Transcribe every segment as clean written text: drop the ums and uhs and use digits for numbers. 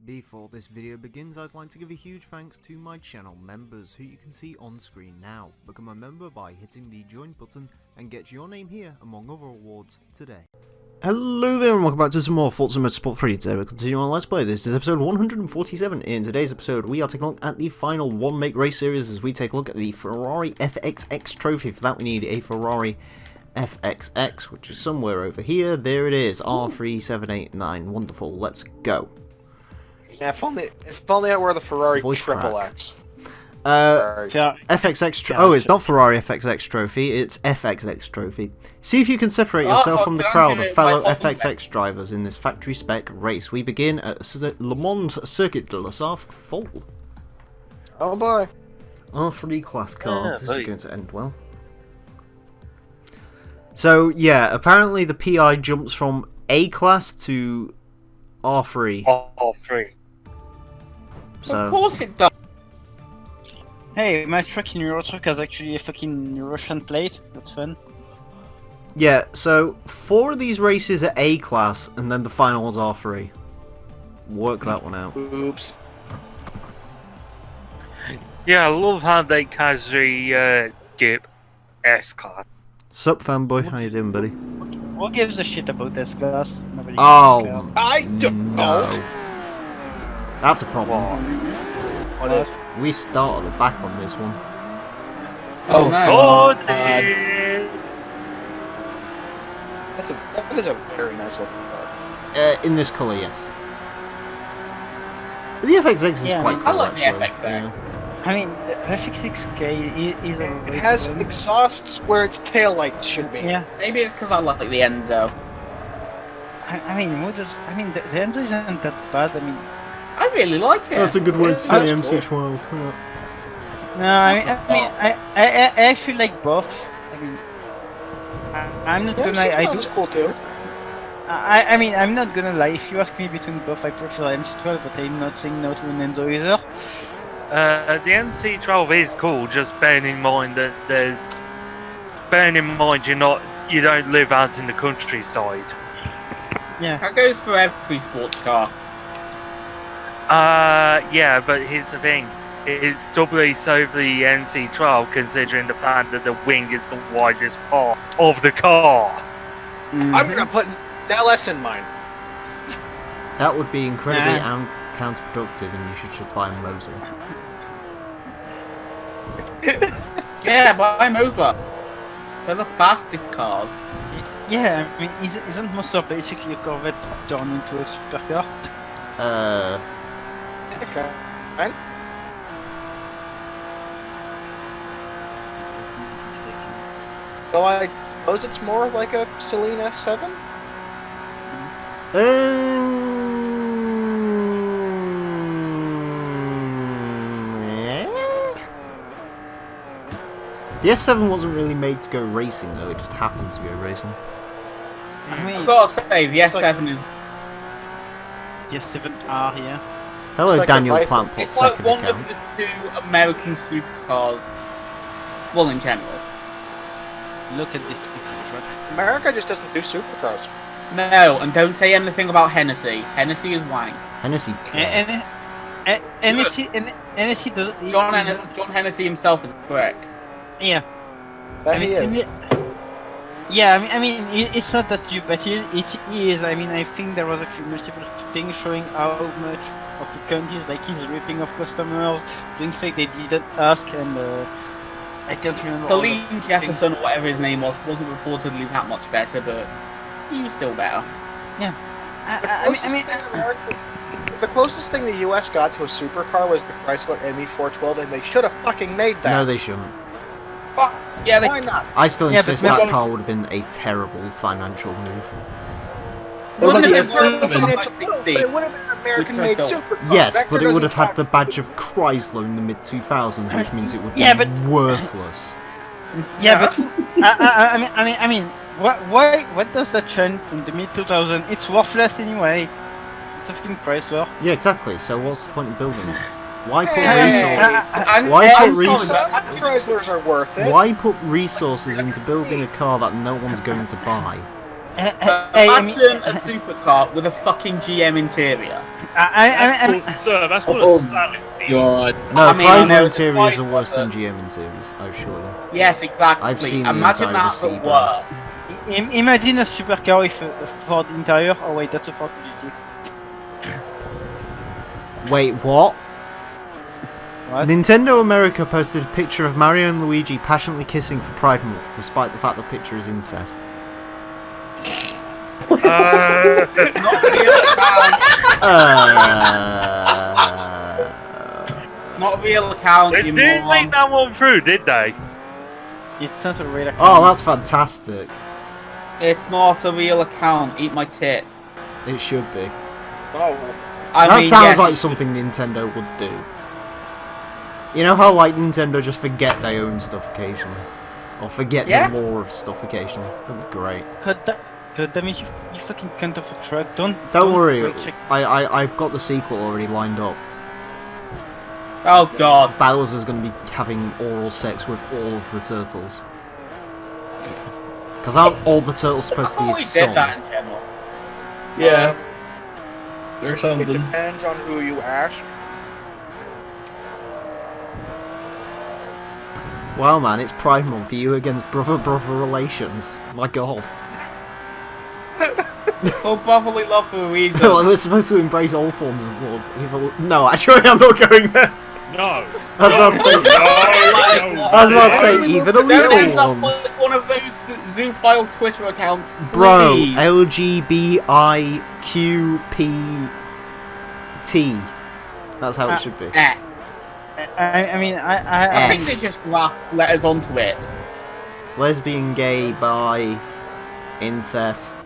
Before this video begins, I'd like to give a huge thanks to my channel members, who you can see on screen now. Become a member by hitting the join button and get your name here among other awards today. Hello there and welcome back to some more Forza Motorsport 3. Today we're continuing on Let's Play. This is episode 147. In today's episode we are taking a look at the final one make race series as we take a look at the Ferrari FXX Trophy. For that we need a Ferrari FXX, which is somewhere over here. There it is, R3789. Wonderful, let's go. Yeah, if only I were the Ferrari Triple X. FXX Oh, it's not Ferrari FXX Trophy, it's FXX Trophy. See if you can separate yourself from the crowd of fellow FXX drivers in this factory spec race. We begin at Le Mans Circuit de la Sarthe Full. Oh boy. R3 class car, this is going to end well. So, yeah, apparently the PI jumps from A class to R3. R3. So, of course it does. Hey, my truck in Euro Truck has actually a fucking Russian plate. That's fun. yeah, so 4 of these races are A class, and then the final one's R3. Work that one out. Oops. Yeah, I love how they casually skip S class. Sup, fanboy? How you doing, buddy? Who gives a shit about this class? Nobody cares. I don't know. That's a problem. What is? We start at the back on this one. Oh, no. That is a very nice looking car. In this colour, yes. But the FXX is quite cool, I like the actually. FXX. Yeah. I mean, the FXX is a It has exhausts where its tail lights should be. Yeah. Maybe it's because I like the Enzo. I mean, the Enzo isn't that bad. I mean, I really like it. That's a good word to say, That's MC12. Yeah. no, I actually like both. I mean, I'm not gonna lie. I do. It's cool too. I mean, I'm not gonna lie. If you ask me between both, I prefer MC12, but I'm not saying no to an Enzo either. The NC12 is cool, just bearing in mind that you don't live out in the countryside. Yeah. That goes for every sports car. Yeah, but here's the thing. It's doubly so for the NC12, considering the fact that the wing is the widest part of the car. I'm gonna put an LS in mine. That would be incredibly counterproductive, and you should just buy a motor. Yeah, buy Motor. They're the fastest cars. Yeah, I mean, isn't Monster basically a Corvette turned into a supercar? Okay. Fine. So I suppose it's more like a Celine S7? The S7 wasn't really made to go racing, though. It just happened to go racing. I mean, I've got to say, the S7 is... the S7R, yeah. Hello, It's like Daniel a Viper. Plant, It's like second one account. of the 2 American supercars. Well, in general. Look at this truck. America just doesn't do supercars. No, and don't say anything about Hennessy. Hennessy is wank. Hennessy. NSC does. John Hennessy himself is a prick. Yeah. That he is. Yeah, I mean, it's not that you, but it is. I mean, I think there was actually multiple things showing how much of the countries, like he's ripping off customers, doing things they didn't ask, and I can't remember. Celine Jefferson, or whatever his name was, wasn't reportedly that much better, but he was still better. Yeah. The closest thing the US got to a supercar was the Chrysler ME412, and they should have fucking made that. No, they shouldn't. Fuck. Yeah, Why not? I still Yeah, insist but that car would have been a terrible financial move. It would have been a Proven financial by move, but 60. it would have been an American-made With supercar. Yes, Vector but it would doesn't have had the badge of Chrysler in the mid-2000s, which means it would be Yeah, but- worthless. Yeah, but I mean, what does that change in the mid-2000s? It's worthless anyway. It's a fucking Chrysler. Yeah, exactly. So what's the point of building it? Why put Some Chryslers are worth it. Why put resources into building a car that no one's going to buy? Imagine a supercar with a fucking GM interior. That's called Oh, a Sally. God. No, I mean, I Chrysler know it's interiors are Chrysler, worse than but- GM interiors, I assure you. Yes, exactly. I've seen the Imagine inside of that the but Seaburn. worse. Imagine a supercar with a Ford interior. Oh wait, that's a Ford GT. Wait, what? What? Nintendo America posted a picture of Mario and Luigi passionately kissing for Pride Month, despite the fact the picture is incest. Not real account. Not a real account, They you didn't moron. make that one through, did they? It's not a real account. Oh, that's fantastic. It's not a real account. Eat my tit. It should be. Oh, I That mean, sounds yes, like something Nintendo would do. You know how like Nintendo just forget they own stuff occasionally? Or forget Yeah. the lore of stuff occasionally? That'd be great. God damn it, you fucking cunt of a truck. Don't worry, break check. I've got the sequel already lined up. Oh god. Bowser's going to be having oral sex with all of the turtles. Because aren't all the turtles supposed to be Oh, we his did son? that in general. Yeah, or it something. depends on who you ask. Wow, man, it's Pride Month for you against brother-brother relations. My god. For brotherly love for a reason. Well, we're supposed to embrace all forms of love. No, actually, I'm not going there. No. I was about to say, I was about to say even the Don't end little up ones. with one of those zoophile Twitter accounts. Bro, please. LGBIQPT. That's how it should be. Eh. I mean, I Eh. think they just graphed letters onto it. Lesbian, gay, bi, incest,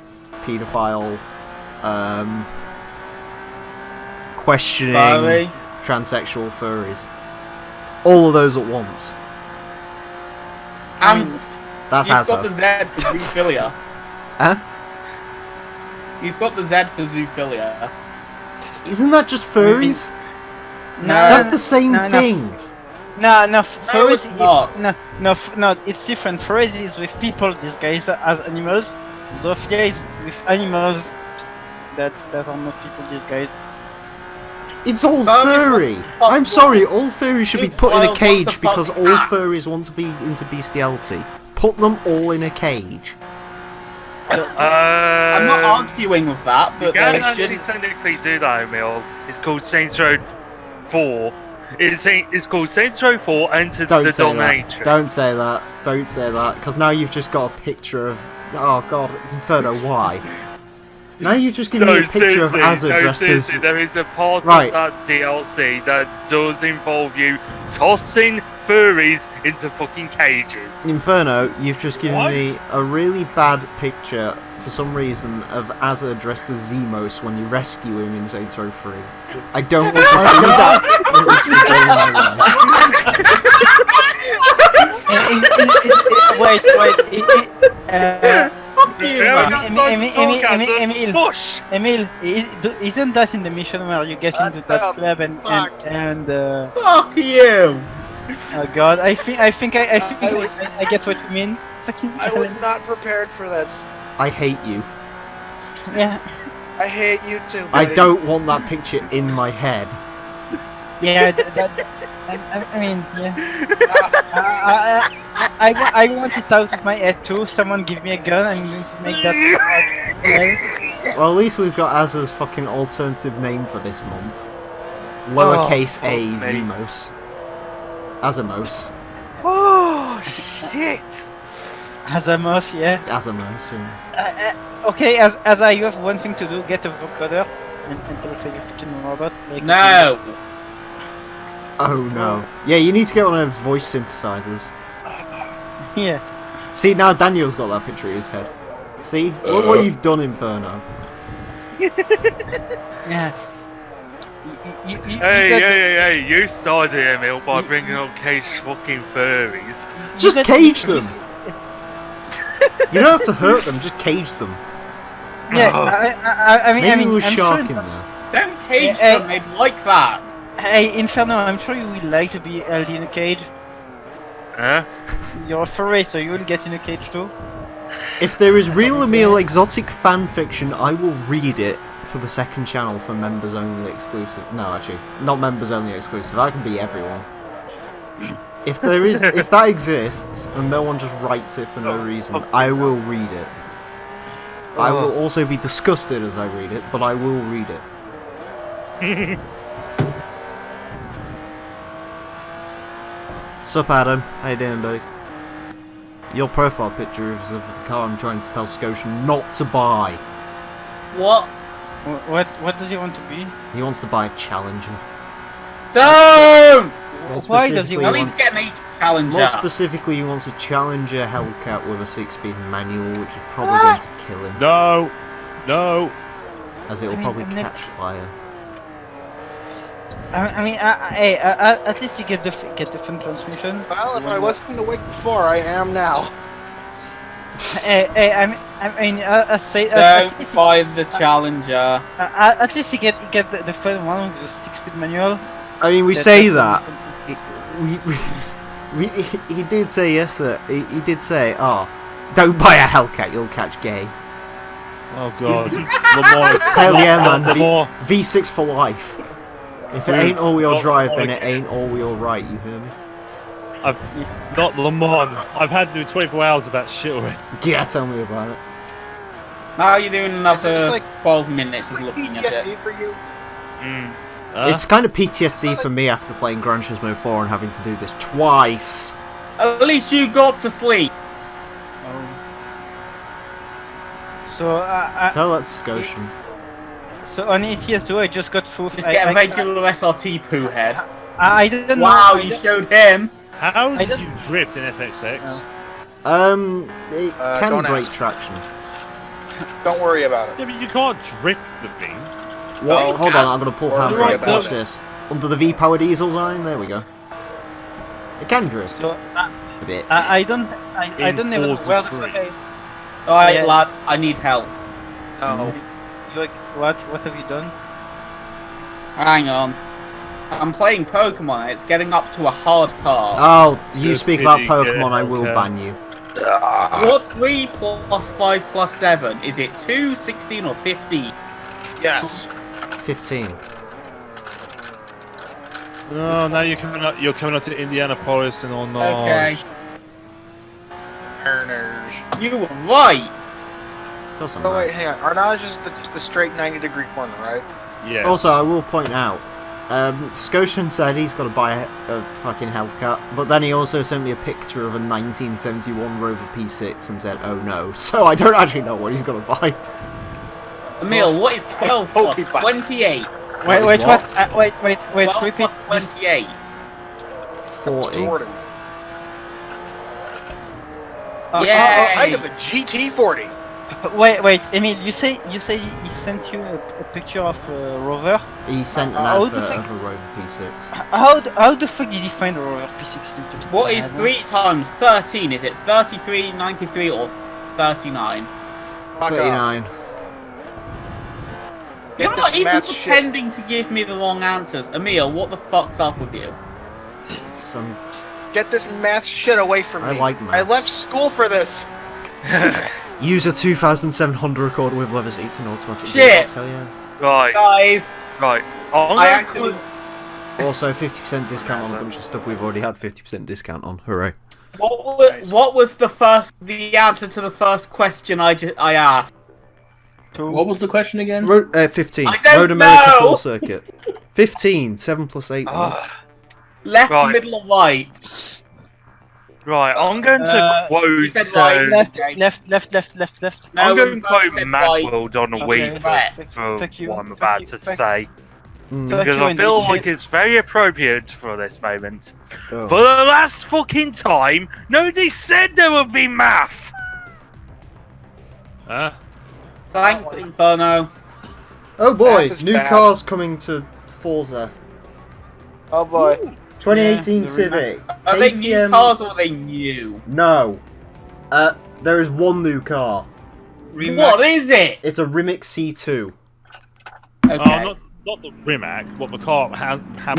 paedophile, questioning, Furry. transsexual, furries. All of those at once. And That's you've got the Hazard. Z for zoophilia. Huh? You've got the Z for zoophilia. Isn't that just furries? No, That's the same no, thing. No, it's furries not. no, it's different. Furries is with people disguised as animals. Zoophilia is with animals that are not people disguised. It's all Furries furry. want to fuck I'm sorry, all furries should be Dude, put in a wild cage want to because fuck all cat. furries want to be into bestiality. Put them all in a cage. I'm not arguing with that, You but can there actually should. technically do that, Emile. It's called Saints Row 4. It's called Saints Row 4 Enter Don't the say Dominatrix. that. Don't say that. Don't say that. Because now you've just got a picture of. Oh god, Inferno, why? Now you've just given me a picture of Azza dressed as. seriously, there is a part Right. of that DLC that does involve you tossing furries into fucking cages. Inferno, you've just given What? me a really bad picture, for some reason, of Azza dressed as Zemos when you rescue him in Saints Row 3. I don't want to see that literally day in my life. Wait. Fuck you, man. Push! Emile, isn't that in the mission where you get into that club and Fuck you. oh god, I think I get what you mean. Fucking I was not prepared for this. I hate you. yeah, I hate you too. I buddy. don't want that picture in my head. yeah. I mean, yeah. I want it out of my head too. Someone give me a gun. I'm going to make that. Well, at least we've got Azza's fucking alternative name for this month. Lowercase Oh, a fuck me. Zemos. Azamos. Oh, shit! Azamos, yeah. Azamos, yeah. Okay, as you have one thing to do: get a vocoder and terrify your fucking robot. Like, No. Oh no. Yeah, you need to get one of those voice synthesizers. Yeah. See, now Daniel's got that picture in his head. See? Look what you've done, Inferno. Yeah. Hey, you started it, Emile, by bringing up caged fucking furries. Just cage them! You don't have to hurt them, just cage them. Yeah, Oh. I mean, Maybe with I'm shark sure. in there. Don't cage Hey, them, they'd like that. Hey, Inferno, I'm sure you would like to be held in a cage. Huh? You're a furry, so you will get in a cage too. If there is real Emile exotic fan fiction, I will read it for the second channel for members only exclusive. No, actually, not members only exclusive. That can be everyone. If there is, if that exists and no one just writes it for no reason, I will read it. I will also be disgusted as I read it, but I will read it. Sup, Adam? How you doing, buddy? Your profile picture is of the car I'm trying to tell Scotian not to buy. What? What does he want to be? He wants to buy a Challenger. Don't! Why does he Specifically, At want- least get me to Challenger. More specifically, he wants a Challenger Hellcat with a 6-speed manual, which is probably going to kill him, No! No! as it will I mean, probably I've never- catch fire. Hey, at least you get the different transmission. Well, if I wasn't awake before, I am now. Hey, I mean, say Don't buy the Challenger. at least you get the first one with the 6-speed manual. I mean, we That's say a that. different thing. He did say yesterday. He did say, "Oh, don't buy a Hellcat, you'll catch gay." Oh god. Lamar. Hell yeah, man. Lamar. V6 for life. If it ain't all-wheel drive, then it ain't all-wheel right. You hear me? Not Lamar. I've had to do 24 hours of that shit already. Yeah, tell me about it. Now you're doing Is this another like 12 minutes of looking at PTSD it. for you? It's kind of PTSD for me after playing Gran Turismo 4 and having to do this twice. At least you got to sleep. So Tell that to Scotian. so on ETS2 I just got through. Just get a regular SRT poo head. I didn't know. Wow, you showed him. How did don't- you drift in FXX? It can don't break ask. traction. Don't worry about it. Yeah, but you can't drift the thing. What? No, Hold on, I'm gonna pull Don't handbrake. worry Watch about it. this. Under the V-power diesel sign, there we go. It can drift So a bit. I don't even know Forza where the 3. fuck Alright, Yeah. lads, I need help. No. you like what have you done? Hang on. I'm playing Pokemon and it's getting up to a hard part. Oh, you Just speak about kidding, Pokemon, yeah, I will okay. ban you. What 3 plus 5 plus 7? Is it 2, 16 or 50? Yes. 15. No, now you're coming up. You're coming up to Indianapolis and on. Okay. Earners. You were right. Of course I'm Oh right. wait, hang on. Arnage is just the straight 90-degree corner, right? Yes. Also, I will point out, Scotian said he's got to buy a fucking Hellcat, but then he also sent me a picture of a 1971 Rover P6 and said, "Oh no." So I don't actually know what he's got to buy. Emile, what is 12 plus Pokeball. 28? Wait, is what? what? Wait, 12 repeat. plus 28. 40. Jordan. Yay! Height of the GT40. Wait, Emile, you say he sent you a picture of Rover? He sent an How advert the fuck- of a Rover P6. How the fuck did he find a Rover P16? What is 3 times 13? Is it 33, 93 or 39? Fuck off. 39. Get You're not this even math shit. pretending to give me the wrong answers. Emile, what the fuck's up with you? Some. Get this math shit away from I me. like I maths. left school for this. Use a 2007 Honda Accord with leather seats and automatic Shit. gearbox, hell yeah. Right, Guys, right. I'm I gonna actually... Also, 50% discount on a bunch of stuff we've already had 50% discount on. Hooray. What was the answer to the first question I asked? What was the question again? 15. I don't Road America know! full circuit. 15. 7 plus 8. Left, Right. middle, or right? Right, I'm going to you quote. said right. Left, Okay. left. No, I'm going to we've quote said Mad right. World on a Okay, week right. for Fuck you, what I'm fuck about you, to fuck- say. Mm. Fuck Because you I and feel idiot. like it's very appropriate for this moment. Oh. For the last fucking time, nobody said there would be math! Huh? Thanks, Inferno. Oh boy, Math is new bad. cars coming to Forza. Oh boy. 2018 Yeah, the Civic. Are they new KTM cars or are they new? No. There is one new car. What is it? It's a Rimac C2. Okay. Oh, not the Rimac. What the car?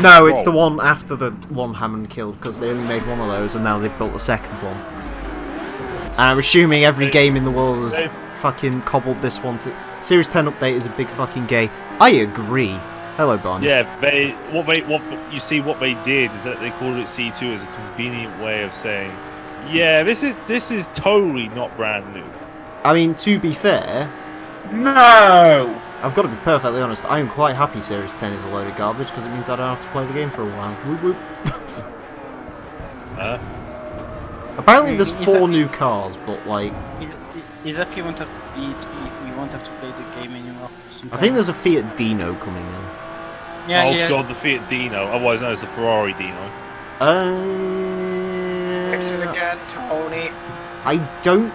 No, it's the one after the one Hammond killed, because they only made one of those, and now they've built a second one. And I'm assuming every game in the world has fucking cobbled this one to... Series 10 update is a big fucking gay. I agree. Hello, Bon. Yeah, what they did is that they called it C2 as a convenient way of saying, yeah, this is totally not brand new. I mean, to be fair, No! I've got to be perfectly honest, I am quite happy Series 10 is a load of garbage because it means I don't have to play the game for a while. Whoop whoop. Apparently there's 4 new cars, but like... Is that you won't have to play the game anymore for some time? I think there's a Fiat Dino coming in. Yeah, God, the Fiat Dino, otherwise known as the Ferrari Dino. Fix it again, Tony. I don't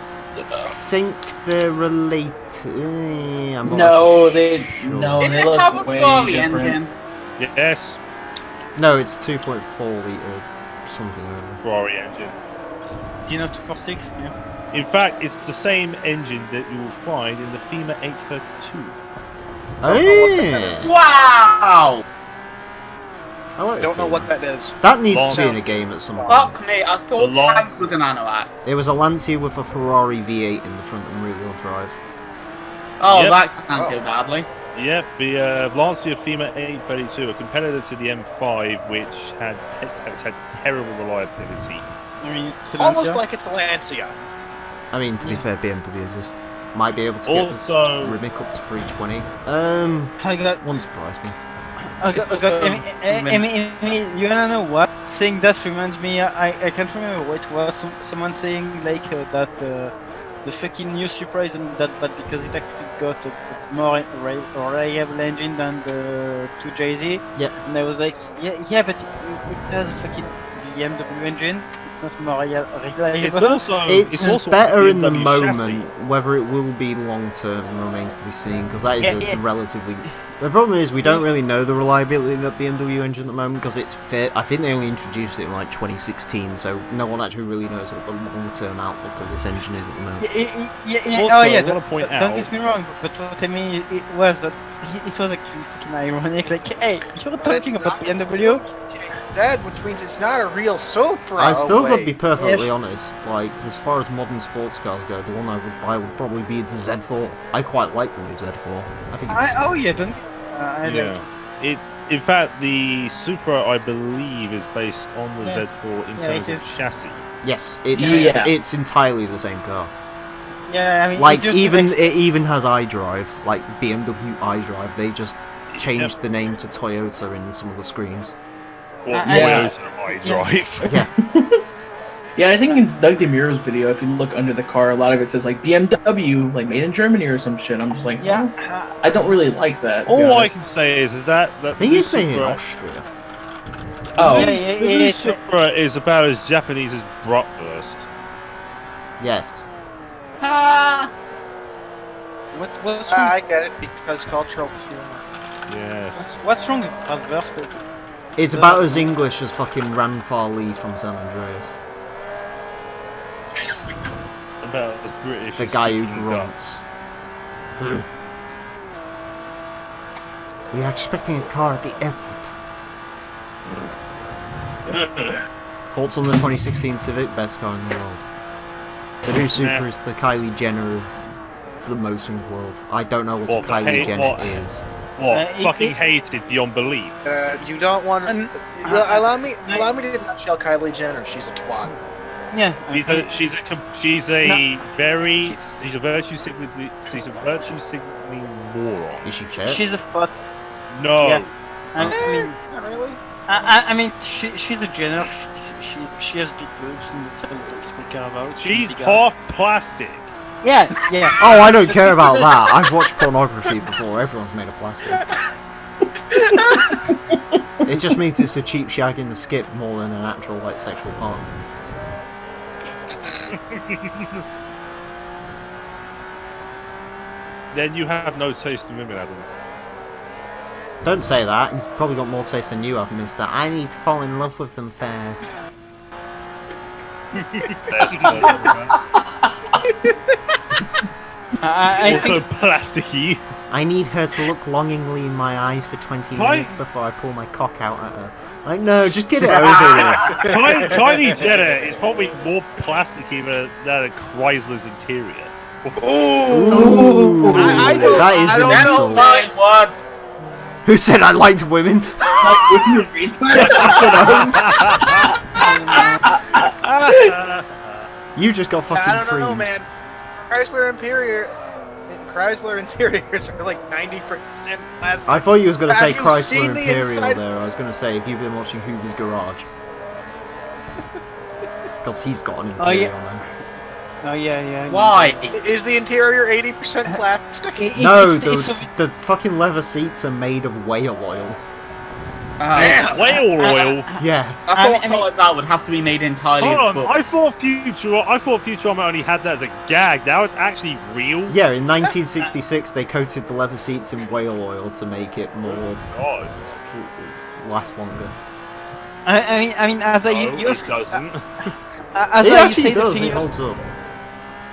think they're related. I'm not No, actually they sure. they Did it have a look way Ferrari different. engine? Yes, No, it's 2.4 litre something or other. Ferrari engine. Dino 246, yeah. In fact, it's the same engine that you will find in the FEMA 832. Oh, Wow! I like Don't know it. what that is. That needs to be in a Lancia. game at some point. Fuck me, I thought Lancia. tanks was an Anorak. It was a Lancia with a Ferrari V8 in the front and rear-wheel drive. Oh, Yep. that can't do badly. Yep, the Lancia FEMA 832, a competitor to the M5, which had terrible reliability. I mean, it's a Almost Lancia. like it's Lancia. I mean, to be fair, BMW just might be able to get the Also, Rimic up to 320. I got, Won't surprise me. you wanna know what? Saying that reminds me, I can't remember what it was. Someone saying like that the fucking new Supra isn't that bad because it actually got a more reliable engine than the 2JZ. Yeah. And I was like, yeah, but it has a fucking BMW engine. It's not more reliable. It's also better a in the BMW moment. chassis. Whether it will be long term remains to be seen, because that is Yeah. a relatively. The problem is we don't really know the reliability of that BMW engine at the moment because it's fit. I think they only introduced it in like 2016, so no one actually really knows what the long term outlook of this engine is at the moment. Also, Oh I yeah, wanna point don't out- get me wrong, but what I mean it was that it was actually fucking ironic. Like, hey, you're But talking it's about not BMW? Dead, which means it's not a real Supra. I still got to be wait. perfectly honest. Like as far as modern sports cars go, the one I would buy would probably be the Z4. I quite like the new Z4. I think it's Oh yeah, don't. I Yeah. like. In fact, the Supra, I believe, is based on the Yeah. Z4 in Yeah, terms it of is. chassis. yes, it's Yeah. it's entirely the same car. Yeah, I mean, Like it just even makes- it even has iDrive, like BMW iDrive. They just changed the name to Toyota in some of the screens. Or Yeah. Toyota iDrive. Yeah, Yeah, I think in Doug DeMuro's video, if you look under the car, a lot of it says like BMW, like made in Germany or some shit. I'm just like, Yeah. I don't really like that. to be All I honest. can say is that I the think new he's made in Supra, Austria. Oh, Yeah, the new it's- Supra is about as Japanese as bratwurst. Yes. Ah, What's wrong? I get it because cultural humor. Yes. What's wrong with Bratwurst? It's about as English as fucking Ranfar Lee from San Andreas. About as British The as guy who Peking duck. grunts. We are expecting a car at the airport. Thoughts on the 2016 Civic? Best car in the world. The new Supra Nah. is the Kylie Jenner of the motoring world. I don't know what a What, the Kylie hate- Jenner what? is. What? It- Fucking it- hated beyond belief. You don't want to. And- allow me to nutshell Kylie Jenner. She's a twat. Yeah. She's a virtue signaling moron. Is she fit? She's a fat. No. Yeah. I mean, Not really. I mean, she's a Jenner. She has big boobs and that's all people care about. She's big ass. half plastic. Yeah, yeah. Oh, I don't care about that. I've watched pornography before. Everyone's made of plastic. It just means it's a cheap shag in the skip more than an actual like sexual partner. Then you have no taste in women, Adam. Don't say that. He's probably got more taste than you have, mister. I need to fall in love with them first. I Also think plasticky. I need her to look longingly in my eyes for 20 minutes before I pull my cock out at her. Like, no, just get it over with. Kylie Jenner is probably more plasticky than a Chrysler's interior. Ooh, I that is an insult. Like what? Who said I liked women? You just got fucking I don't know, creamed. man. Chrysler interiors are like 90% plastic. I thought you was going to say Have you Chrysler seen the Imperial inside- there. I was going to say if you've been watching Hoover's Garage. Because he's got an Oh, yeah. Imperial now. Oh yeah. Why? Is the interior 80% plastic? No, it's the fucking leather seats are made of whale oil. Whale oil. Yeah. I thought something like that would have to be made entirely Hold of on, book. I thought Futurama only had that as a gag. Now it's actually real. Yeah, in 1966 they coated the leather seats in whale oil to make it more God. last longer. I mean, as I No, used it doesn't. as It I actually say the does, thing it is, holds up.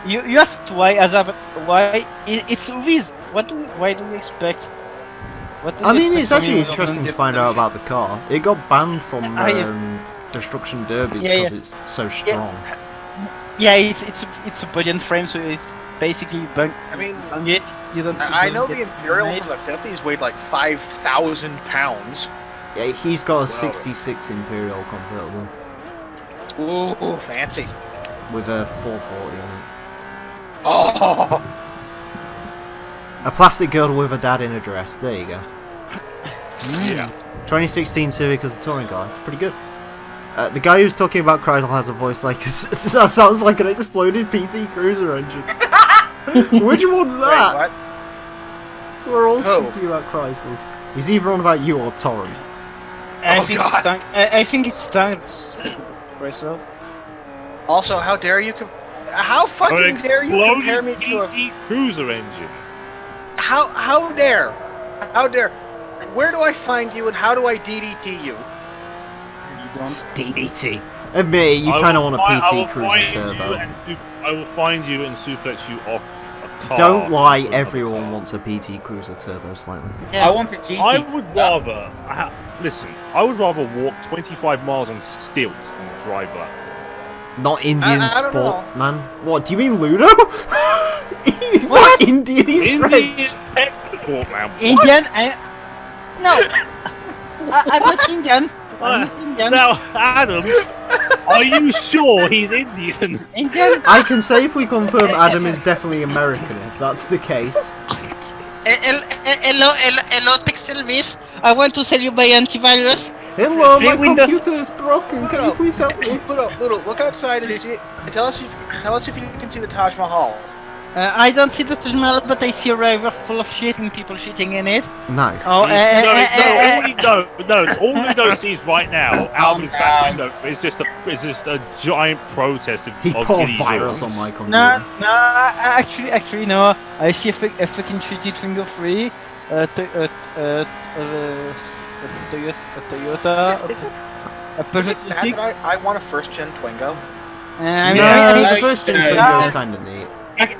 you asked why why it's obvious. Why do we expect? What do I we mean, expect it's from actually you interesting on to the find out shit? about the car. It got banned from Yeah. Destruction Derbies Yeah, because it's so strong. Yeah, it's a body and frame, so it's basically bung I mean, it. You don't. I you know don't the get Imperial made. from the 50s weighed like 5,000 pounds. Yeah, he's got a 66 Imperial convertible Ooh, fancy. with a 440 on it. Oh, A plastic girl with a dad in a dress. There you go. Yeah. 2016 Civic as a touring car. It's pretty good. The guy who's talking about Chrysler has a voice like that sounds like an exploded PT Cruiser engine. Which one's that? wait, what? We're all Who? talking about Chryslers. He's either on about you or Torrent. I Oh, think God. it's time. I think it's time. Chrysler. Also, how dare you how fucking dare you compare me to a... PT Cruiser engine. How dare? How dare? Where do I find you and how do I DDT you? You don't. It's DDT. Admit it, you kind of want a PT Cruiser turbo. I will find you and suplex you off a car. Don't lie, into another everyone car. wants a PT Cruiser turbo slightly. I want a GT. I would rather listen. I would rather walk 25 miles on stilts than drive that. Not Indian I don't sport, know. man. What, do you mean Ludo? He's What? not Indian, he's Indian French. export, man. Indian? I'm not Indian. I'm not Indian. Now, Adam, are you sure he's Indian? Indian? I can safely confirm Adam is definitely American if that's the case. Hello, Pixelvis. I want to sell you my antivirus. Hello, Free my Windows. computer is broken. Can you please help me? Ludo, look outside and see. Tell us if you can see the Taj Mahal. I don't see the Taj Mahal, but I see a river full of shit and people shitting in it. Nice. Oh, No, all Ludo sees right now out of his back Calm window is just a giant protest of He of poured giddy virus joys. on my computer. no, actually, no. I see a fucking shitty finger free. Toyota, Is it a Peugeot bad Civic. that I want a first-gen Twingo? I The mean, first gen no, Twingo no. is kind of neat.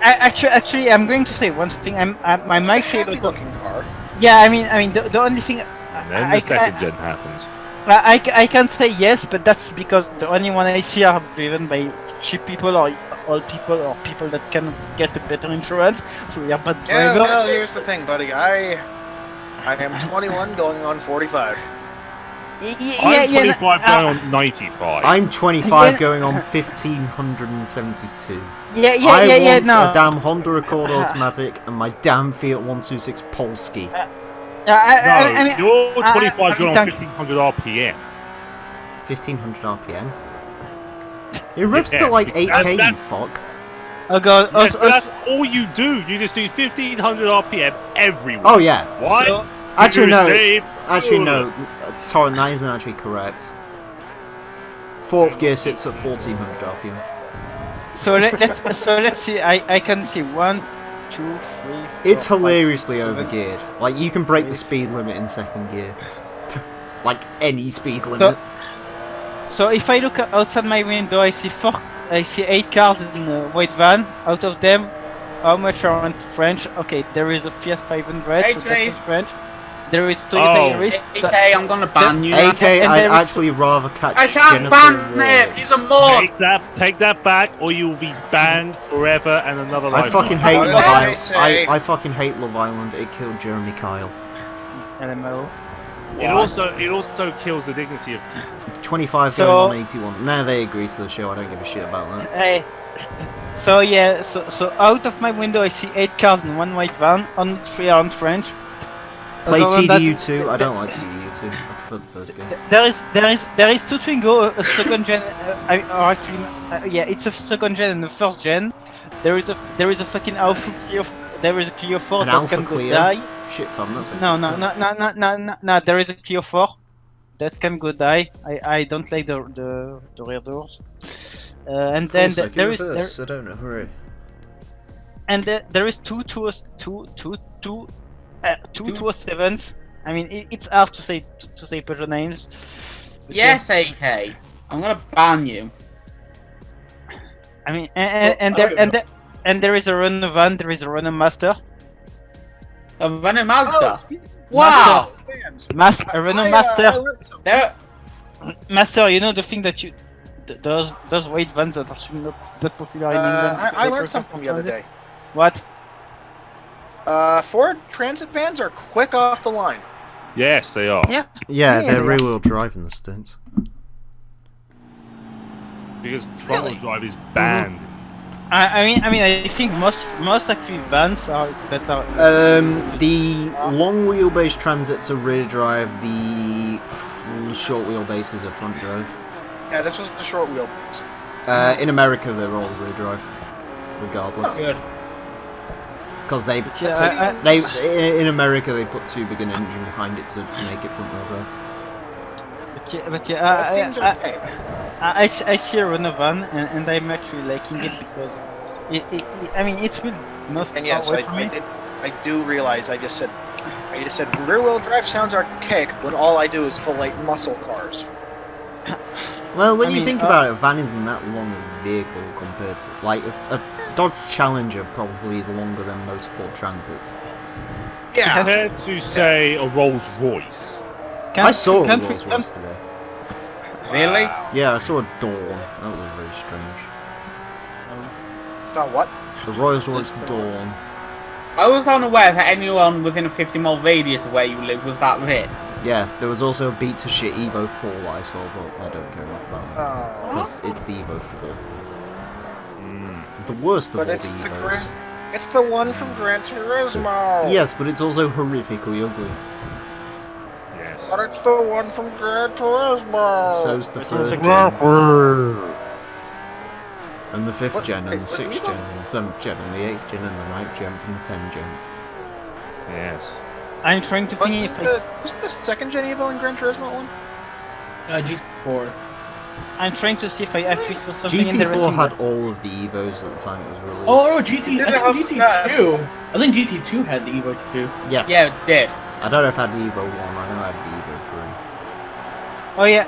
Actually, I'm going to say one thing. I might say Happy looking car. yeah. I mean, the only thing. And then the second gen happens. I can't say yes, but that's because the only one I see are driven by cheap people or old people or people that can get a better insurance. So you're bad Yeah, driver. well, here's the thing, buddy. I am 21 going on 45. I'm 25 going on 95. I'm 25 Yeah. going on 1572. Yeah, I want no. a damn Honda Accord automatic and my damn Fiat 126 Polski. I mean, you're 25 going on thank- 1500 RPM. 1500 RPM. It revs Yeah, to like 8k, you that- fuck. oh god. Yes, Also, but that's all you do. You just do 1500 RPM everywhere. Oh yeah. Why? so- Actually You no. save- Actually no. Torrent, that isn't actually correct. Fourth gear sits at 1400 RPM. So let's see. I can see 1, 2, 3. It's 4, 5, hilariously 6, 7. overgeared. Like you can break the speed limit in second gear. Like any speed limit. So if I look outside my window, I see 8 cars in a white van. Out of them, how much aren't French? Okay, there is a Fiat 500, Hey, so that's Chase. French. There is Toyota Oh. Yaris. AK, I'm gonna ban you. AK, and I'd there is- actually rather catch I can't genital ban him. He's a warts. mod. Take that back, or you will be banned forever and another I life. fucking hate What Love did I Island. say? I fucking hate Love Island. It killed Jeremy Kyle. LMO. It also kills the dignity of people. 25 So- going on 81. Now they agree to the show. I don't give a shit about that. Hey. So yeah, so out of my window I see 8 cars and 1 white van. Only 3 aren't French. Play Other than that, TDU2. I don't like TDU2. I prefer the first game. There is two Twingo, a second gen, or actually, yeah, it's a second gen and a first gen. There is a fucking Alpha Clio. There is a Clio 4 An that Alpha can go Clio? die. Shit, fam. That's a No, good no, car. no. There is a Clio 4 that can go die. I don't like the rear doors. And then there is I don't know. Hurry. there is two 207s. I mean, it's hard to say Peugeot names. But Yes, AK. I'm gonna ban you. I mean, and there is a Renault van. There is a Renault Master. A Renault Mazda. Oh, Wow. A Renault Master. There. Master. You know the thing that you those white vans that are still not that popular in England. I learned something the other day. What? Ford Transit vans are quick off the line. Yes, they are. Yeah. Yeah, Yeah, they're they- rear-wheel drive in the States. Because front-wheel Really? drive is banned. I think most actually vans are that are. The long wheelbase transits are rear drive. The short wheelbases are front drive. Yeah, this was the short wheel. In America, they're all rear drive, regardless. Good. Because they in America they put too big an engine behind it to make it front wheel drive. But That seems yeah, okay. I see a Renault van and I'm actually liking it because it's really not far And yes, away from me. I do realize I just said rear wheel drive sounds archaic when all I do is full light muscle cars. Well, when I you mean, think about it, a van isn't that long a vehicle compared to like a Dodge Challenger probably is longer than most Ford Transits. Yeah. Compared to, say, a Rolls Royce. I saw a Country- Rolls Royce today. Really? Yeah, I saw a Dawn. That was very strange. Saw what? The Rolls Royce Dawn. I was unaware that anyone within a 50-mile radius of where you live was that lit. Yeah, there was also a beat to shit Evo 4 that I saw, but I don't care enough about it. Oh. Because it's the Evo 4. The worst of But all it's the the Evos. it's the one from Gran Turismo. Yes, but it's also horrifically ugly. Yes. But it's the one from Gran Turismo. So's the Which third is a gen. And the 5th What? gen, and the Wait, 6th Evo? gen, and the 7th gen, and the 8th gen, and the 9th gen from the 10 gen. Yes. I'm trying to think if it's. Was the second gen Evo in Gran Turismo one? GT4. I'm trying to see if I actually saw something GT4 interesting. had that- all of the Evos at the time it was released. Oh no, GT. didn't I have think that. GT2. I think GT2 had the Evo 2. Yeah. Yeah, it did. I don't know if I had the Evo 1, I know I had the Evo 3. Oh yeah,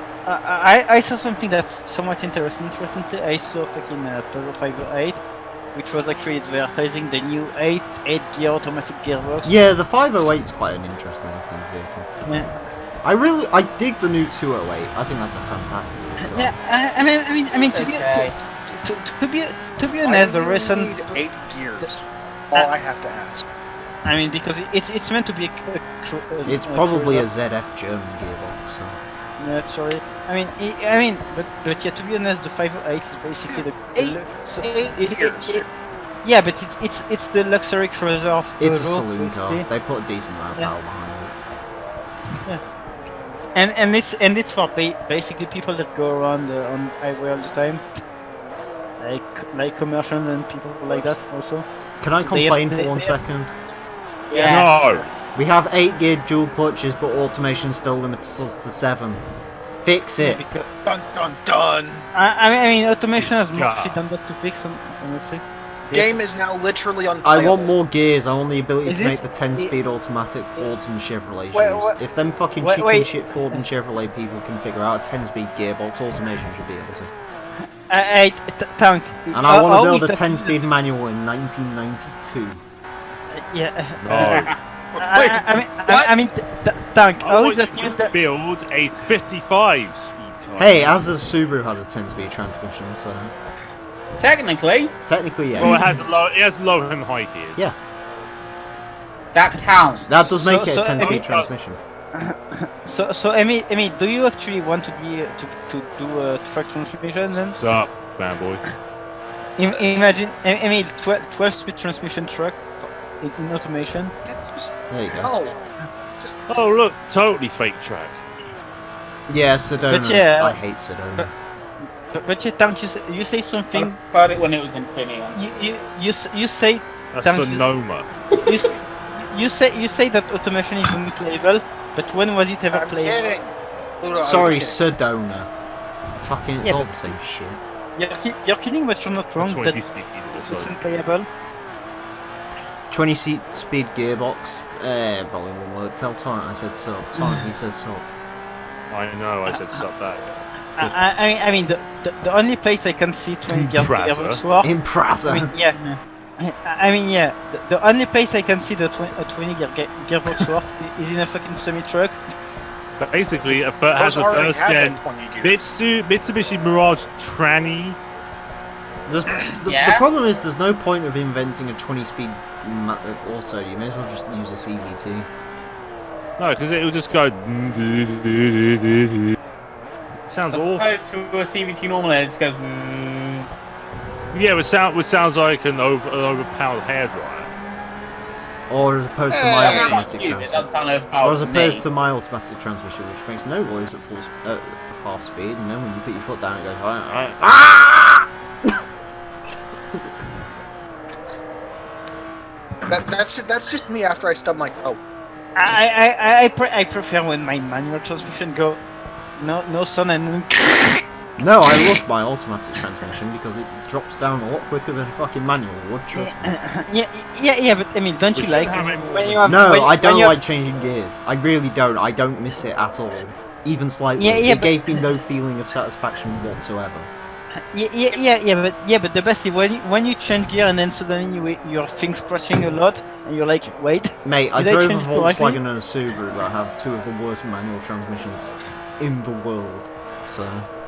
I saw something that's somewhat interesting. Recently, I saw fucking Peugeot 508, which was actually advertising the new 8-gear automatic gearbox. Yeah, the 508 is quite an interesting looking vehicle. Yeah. I dig the new 208. I think that's a fantastic looking car. Yeah, I mean, Okay. to be honest, the Why do you recent, need 8 gears. All I have to ask. I mean, because it's meant to be It's probably a cruiser. ZF German gearbox. So. Yeah, sorry. I mean, but yeah, to be honest, the 508 is basically the Eight gears. yeah, but it's the luxury cruiser of It's a Peugeot, saloon basically. car. They put a decent amount of Yeah. power behind it. And it's for basically people that go around on highway all the time, like commercial and people like that also. Can I So they have- complain they- for 1 they have- second? Yeah. No. We have 8-geared dual clutches, but automation still limits us to 7. Fix it. Because, Dun dun dun. I mean, automation has more God. shit than that to fix, honestly. Game is now literally I unplayable. want more gears. I want the ability Is to it- make the 10-speed automatic Fords and Chevrolet Wait, use. wait, If them fucking wait, chicken wait. shit Ford and Chevrolet people can figure out a 10-speed gearbox, automation should be able to. Tank. And I want how to build is a that- 10-speed manual in 1992. Yeah. No. I mean, Tank. I How want is that you new? to build a 55 speed car. Hey, as a Subaru has a 10-speed transmission, so Technically, technically, yeah. Well, it has low and high gears. Yeah. that counts. That does make it a So, 10-speed Emile- transmission. So Emile, do you actually want to be to do a truck transmission then? What's up, fanboy? Imagine, Emile, 12-speed transmission truck in automation. There you go. No. Oh, look, totally fake track. Yeah, Sedona. But yeah, I hate Sedona. But yeah, Tank, you say I something. preferred it when it was Infineon. You say That's Thank you. Sonoma. you say that automation is unplayable, but when was it ever I'm playable? kidding. Ludo, I was Sorry, kidding. Sedona. Fucking, it's Yeah, all but- the same shit. You're kidding, but you're not wrong. 20 That speed it's also. unplayable. 20-speed gearbox. Probably one word. Tell Torrent I said so. Torrent, he says so. I know, I said stop that. I mean, the only place I can see 20 Impreza. gearbox work. Impreza. I mean, yeah. I mean, yeah. The only place I can see the 20 gearbox work is in a fucking semi truck. Basically, it Those has a already first have gen that 20 gears. Mitsubishi Mirage Tranny. The problem is there's no point of inventing a 20-speed also. You may as well just use a CVT. No, because it will just go. Sounds As awful. opposed to a CVT normal, it just goes. Yeah, which sounds like an overpowered hairdryer. Or as opposed to my Yeah, automatic it doesn't transmission. sound Or overpowered as to opposed me. to my automatic transmission, which makes no noise at half speed, and then when you put your foot down, it goes. Ah! That's just me after I stub my toe. I prefer when my manual transmission go no sun and then No, I love my automatic transmission because it drops down a lot quicker than a fucking manual would. Trust me. yeah. But I mean, don't you We like should have it when you have No, when, I don't when you like changing gears. I really don't. I don't miss it at all, even slightly. Yeah, it but- gave me no feeling of satisfaction whatsoever. but the best is when you change gear and then suddenly your thing's crashing a lot and you're like, wait, Mate, I Did I drove a change correctly? Volkswagen and a Subaru that have two of the worst manual transmissions in the world. So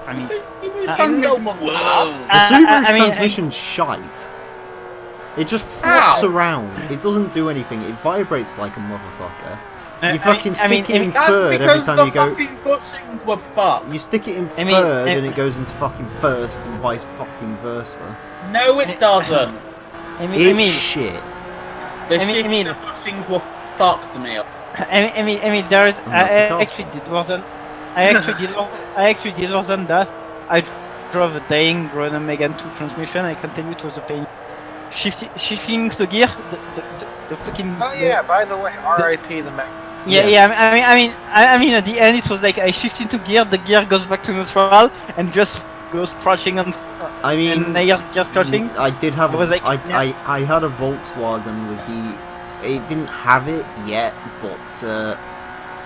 I mean, In the world. the Subaru's I mean, transmission's shite. It just flops Ow. around. It doesn't do anything. It vibrates like a motherfucker. I You fucking I mean, stick it in That's third every because time the you go. fucking bushings were fucked. You stick it in I mean, third I- and it goes into fucking first and vice fucking versa. No, it doesn't. It's shit. The I mean- shit I mean- the bushings were fucked, Emile. I mean, there is. And that's the I cost. actually did worse than. I actually did worse than that. I drove a dying Renault Megane 2 transmission. I can tell you it was a pain. Shifting the gear, the fucking. Oh yeah, by the way, R.I.P. the Mac. Yeah. I mean, at the end it was like I shift into gear, the gear goes back to neutral, and just goes crashing on. I mean, And gear crashing. I did have. It was like, I had a Volkswagen with the. It didn't have it yet, but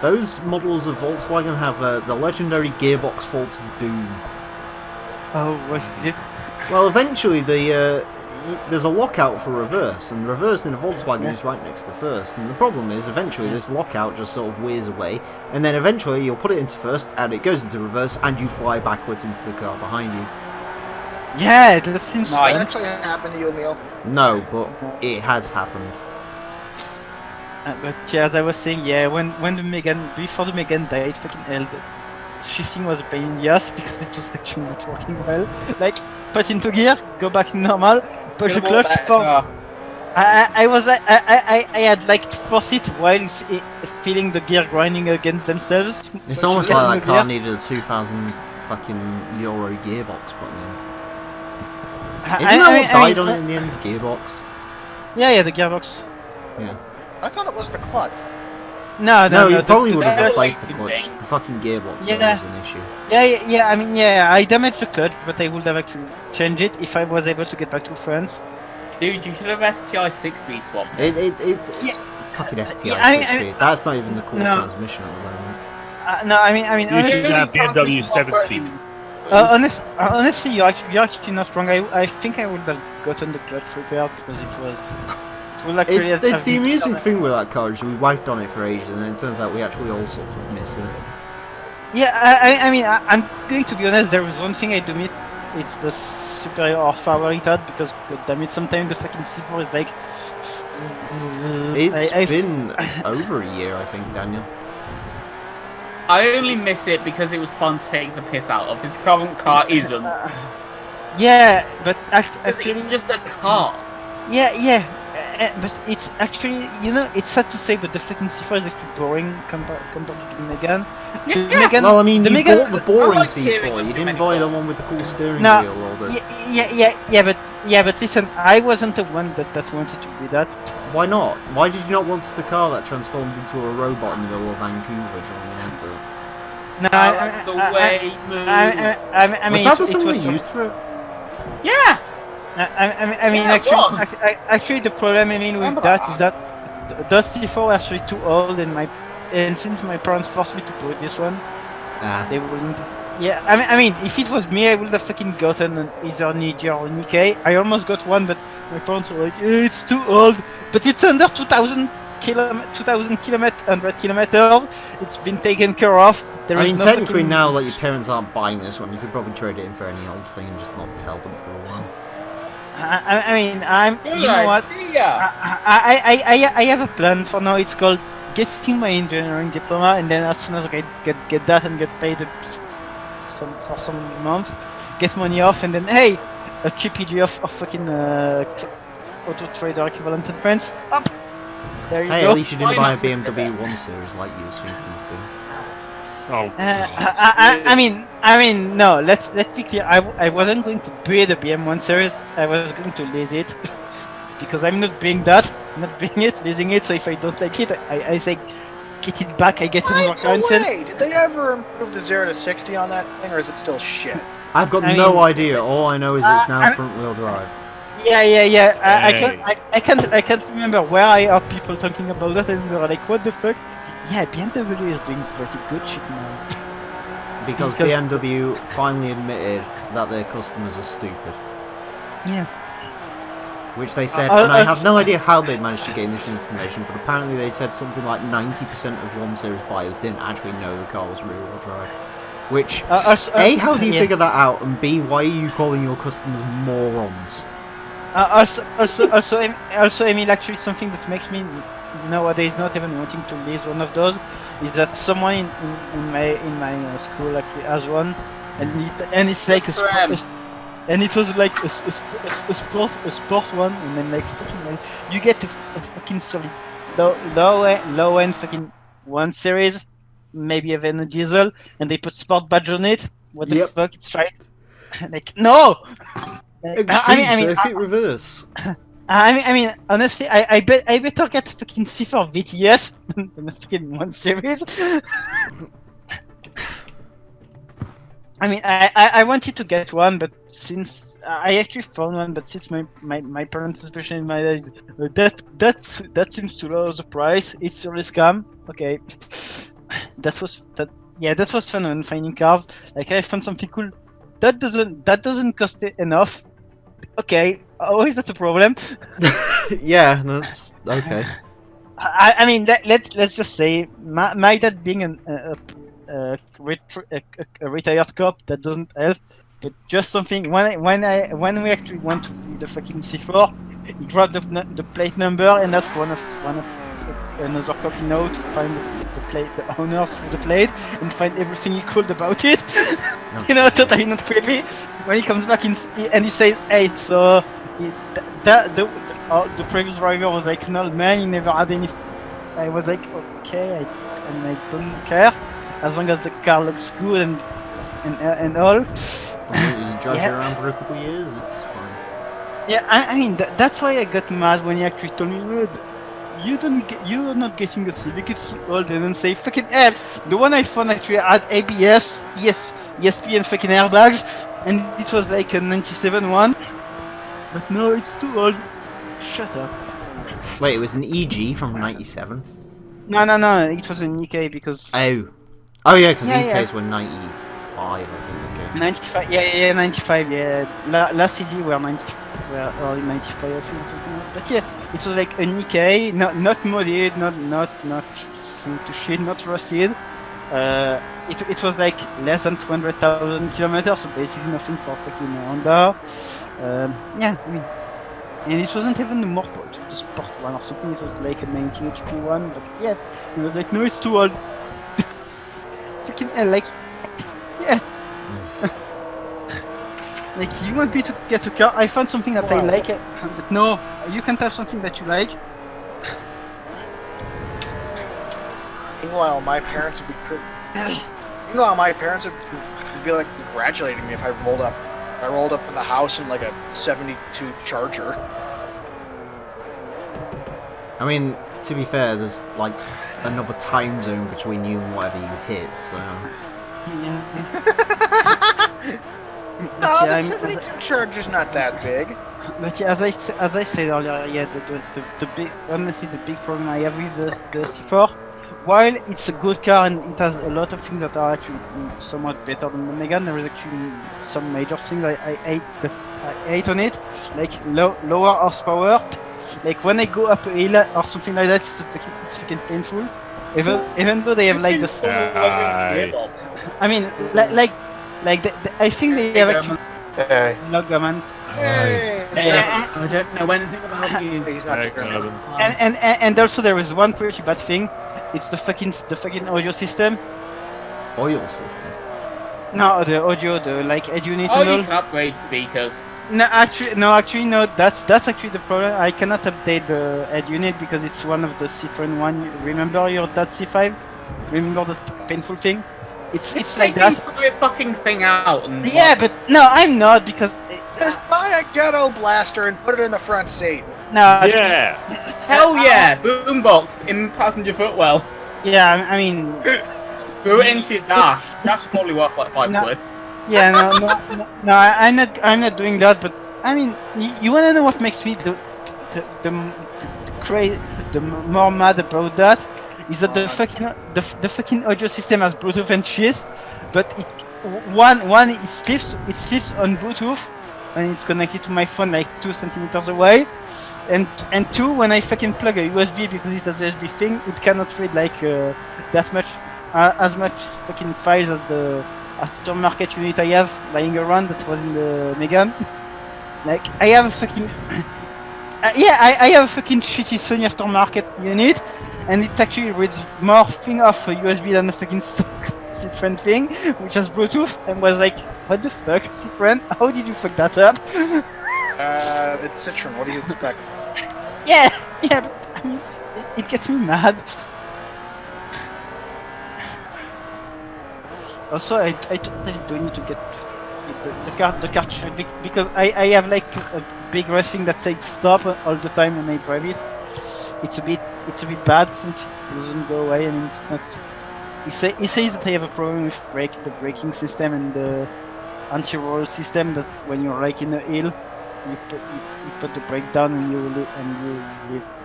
those models of Volkswagen have the legendary gearbox fault of doom. Oh, was it? Well, eventually there's a lockout for reverse, and reverse in a Volkswagen Yeah. is right next to first. And the problem is, eventually this lockout just sort of wears away, and then eventually you'll put it into first, and it goes into reverse, and you fly backwards into the car behind you. Yeah, that seems. Did Nice. that actually happened to you, Emile? No, but it has happened. But yeah, as I was saying, yeah, when the Megane, before the Megane died, fucking hell, the shifting was a pain in the ass because it was actually not working well. Like, put into gear, go back to normal, push the clutch for. I had like to force it while feeling the gear grinding against themselves. It's So almost to like let that the car gear. needed a 2,000 fucking euro gearbox put in. I- Isn't I that mean- what I died mean, on it in the end? The gearbox? Yeah, the gearbox. I thought it was the clutch. No, No, you the- probably the- would have the- replaced the the clutch. thing. The fucking gearbox Yeah. was an issue. Yeah, I mean, yeah, I damaged the clutch, but I would have actually changed it if I was able to get back to France. Dude, you should have STI 6-speed swapped it. It's Yeah. fucking STI Yeah, I 6-speed. That's not even the core No. transmission at the moment. No, I mean, You honestly, should have BMW 7-speed. Honestly, you're actually not wrong. I think I would have gotten the clutch repair because it will actually It's have the been amusing better. thing with that car is we wiped on it for ages, and then it turns out we actually all sorts of miss it. Yeah, I mean, I'm going to be honest. There is one thing I do miss. It's the superior horsepower it had because, goddammit, sometimes the fucking C4 is like. It's been over a year, I think, Daniel. I only miss it because it was fun to take the piss out of. His current car isn't. Yeah, but Because actually, it's just a car. yeah, but it's actually, it's sad to say, but the fucking C4 is actually boring compared to the Megan. The Yeah. Megan, Well, I mean, the you Megan, bought the boring like hearing C4. of You too didn't many buy the cars. one with the cool steering No, wheel or the. yeah, but listen, I wasn't the one that wanted to be that. Why not? Why did you not want the car that transformed into a robot in the middle of Vancouver during the advert? No, I like the way you move. I mean, Was that the it song was they used for it? Yeah. I mean, Yeah, it was. actually, the problem I mean with Remember that that. is that those C4 are actually too old, and since my parents forced me to buy this one, Ah. they wouldn't. Yeah, I mean, if it was me, I would have fucking gotten either an EG or an EK. I almost got one, but my parents were like, "It's too old." But it's under 2,000 kilometers. It's been taken care of. There I is mean, no technically fucking. now, like, your parents aren't buying this one, you could probably trade it in for any old thing and just not tell them for a while. I mean, Good you know what? idea. I have a plan for now. It's called getting my engineering diploma, and then as soon as I get that and get paid for some months, get money off, and then hey, a cheap EG of fucking auto trader equivalent in France. Up, there you Hey, go. at least you didn't Why buy a not? BMW 1 Series like you think you would do. Oh, I mean, no. Let's be clear. I wasn't going to buy the BM1 series. I was going to lease it because I'm not being that, not being it, leasing it. So if I don't like it, I say get it back. I get another By currency. the way, did they ever improve the 0 to 60 on that thing, or is it still shit? I've got I no mean, idea. All I know is it's now front-wheel drive. Yeah. Hey. I can't remember where I heard people talking about that, and they were like, "What the fuck?" Yeah, BMW is doing pretty good shit now. Because BMW finally admitted that their customers are stupid. Yeah. Which they said, and I have no idea how they managed to gain this information, but apparently they said something like 90% of 1 Series buyers didn't actually know the car was rear-wheel drive. Which, A, how do you figure that out, and B, why are you calling your customers morons? Also, Emile, actually, something that makes me nowadays not even wanting to lease one of those is that someone in my school actually has one, and it's like a sport, and it was like a sport one, and then like fucking hell, you get a fucking solid low end fucking 1 Series, maybe even a diesel, and they put sport badge on it. What the Yep. fuck? It's right. Like no. Extreme circuit reverse. I mean, honestly, I better get a fucking C4 VTS than a fucking 1 Series. I mean, I wanted to get one, but since I actually found one, but since my parents, especially in my days, that seems to lower the price. It's a scam. Okay, that was fun when finding cars. Like I found something cool. That doesn't cost enough. Okay, oh, is that a problem? Yeah, that's okay. I mean, let's just say my dad being a retired cop, that doesn't help. But just something when we actually went to the fucking C4, he grabbed the plate number and asked one of another cop he know to find the owners of the plate and find everything he could about it. Totally not creepy. When he comes back and he says, "Hey, so the previous driver was like an old man. He never had any." I was like, "Okay, I don't care as long as the car looks good and all." As long as he drives you around for a couple of years, it's fine. Yeah, I mean that's why I got mad when he actually told me, you're not getting a Civic, it's too old, and then say fucking hell. The one I found actually had ABS, ESP, and fucking airbags, and it was like a 97 one. But no, it's too old. Shut up. Wait, it was an EG from 97? No, it was an EK because. Oh yeah, because Yeah, EKs were 95, 95, I think the game. 95, yeah, 95, yeah. Last CD were 90, were early 95, I think, something like that. But yeah, it was like an EK, not modded, not to shit, not rusted. It was like less than 200,000 kilometers, so basically nothing for fucking Honda. Yeah, I mean, and it wasn't even the sport one or something. It was like a 90 HP one, but yeah, it was like, no, it's too old. Fucking hell, like, yeah. Like, you want me to get a car? I found something that I Wow. like, but no, you can't have something that you like. Meanwhile, my parents would be like congratulating me if I rolled up. I rolled up in the house in like a '72 Charger. I mean, to be fair, there's like another time zone between you and whatever you hit, so. Yeah. No, yeah, the '72 Charger's not that big. But yeah, as I said earlier, yeah, the big, honestly, the big problem I have with the C4, while it's a good car and it has a lot of things that are actually somewhat better than the Megane, there is actually some major things I hate on it, like lower horsepower. Like when I go up a hill or something like that, it's fucking painful. Even though they have like the, I mean, I think they have actually. Hey. Loggerman. Hey. I don't know anything about you. He's not Hey, German. And also there is one pretty bad thing. It's the fucking audio system. Oil system. No, the audio, the like head unit Oh, and you all. can upgrade speakers. No, actually, no. That's actually the problem. I cannot update the head unit because it's one of the Citroen one. Remember your .C5? Remember the painful thing? It's like that. Take the fucking thing out and Yeah, but no, I'm not because Just buy a ghetto blaster and put it in the front seat. no. Yeah. hell yeah, boombox in passenger footwell. Yeah, I mean, Throw it into your dash. Dash is probably worth like £5. No. yeah, no. I'm not doing that. But I mean, you wanna know what makes me the more mad about that? Is that the fucking audio system has Bluetooth and shit, but one it slips on Bluetooth when it's connected to my phone like 2 centimeters away, and two, when I fucking plug a USB because it has a USB thing, it cannot read like that much as much fucking files as the aftermarket unit I have lying around that was in the Megane. Like I have a fucking I have a fucking shitty Sony aftermarket unit, and it actually reads more thing off a USB than the fucking stock Citroen thing, which has Bluetooth, and was like, what the fuck, Citroen? How did you fuck that up? It's Citroen. What do you expect? yeah, but I mean, it gets me mad. Also, I totally don't need to get the car checked because I have like a big racing that says stop all the time when I drive it. It's a bit bad since it doesn't go away. I mean, it's not. He says that I have a problem with the braking system and the anti-roll system. That when you're like in a hill, you put the brake down and you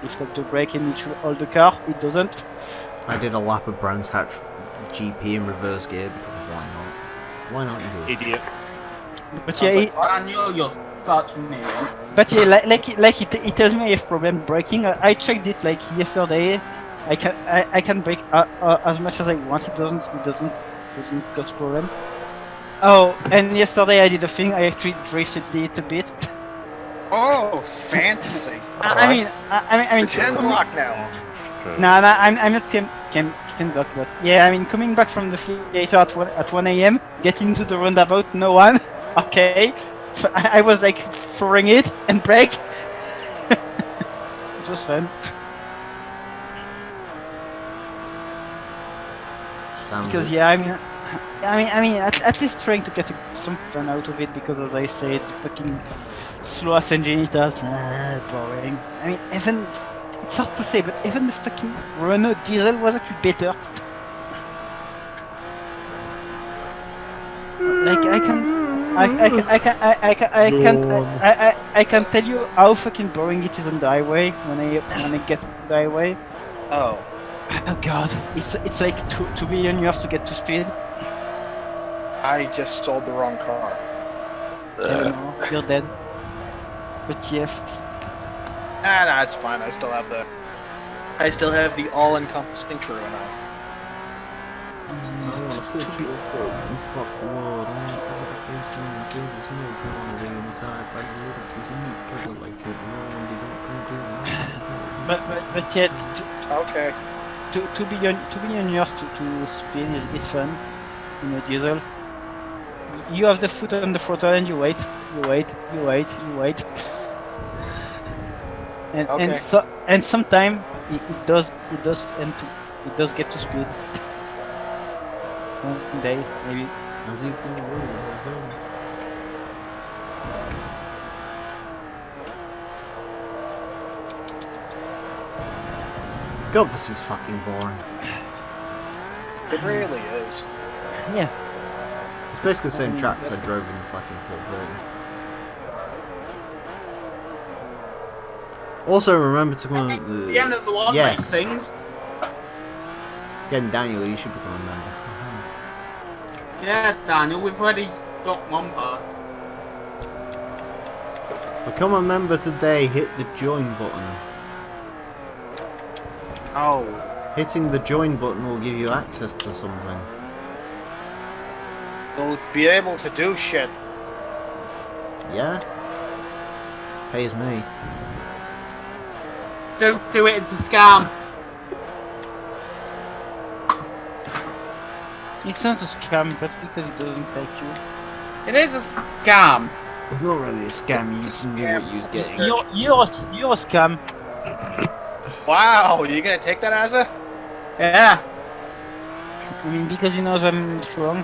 lift up the brake and it should hold the car. It doesn't. I did a lap of Brands Hatch GP in reverse gear because why not? Why not indeed? Idiot. But yeah, Daniel, you're such an idiot. but yeah, like it tells me I have problem braking. I checked it like yesterday. I can brake as much as I want. It doesn't cause problem. Oh, and yesterday I did a thing. I actually drifted it a bit. Oh, fancy. I mean, Gen block now. No, I'm not can block, but yeah, I mean, coming back from the theater at 1 a.m., getting to the roundabout, no one. Okay, I was like throwing it and brake. It was fun. Because yeah, I mean, at least trying to get some fun out of it. Because as I said, the fucking slow ass engine it has, boring. I mean, even it's hard to say, but even the fucking Renault diesel was actually better. Like I can tell you how fucking boring it is on the highway when I get to the highway. Oh. Oh god, it's like 2 billion years to get to speed. I just sold the wrong car. No, you're dead. But yeah, Nah, it's fine. I still have the all-encompassing true now. I want to switch to a four and fuck the world. I want to have a face and feel there's no good on the inside. If I can look at this unique cover like it, no one did not come clear. but yet, Okay. to be on yours to spin is fun. You know, diesel. You have the foot on the throttle and you wait. And sometime it does get to speed. One day maybe. As if you were. God, this is fucking boring. It really is. Yeah. It's basically the same tracks I drove in the fucking 430. Also, remember to come on The end of the one yes. makes things. Again, Daniel, you should become a member. Yeah, Daniel, we've already got one pass. Become a member today, hit the join button. Oh. Hitting the join button will give you access to something. You'll be able to do shit. Yeah? Pays me. Don't do it, it's a scam. It's not a scam, that's because it doesn't like you. It is a scam. It's not really a scam, you just knew what you was getting. You're a scam. Wow, you gonna take that as a? Yeah. I mean, because he knows I'm wrong.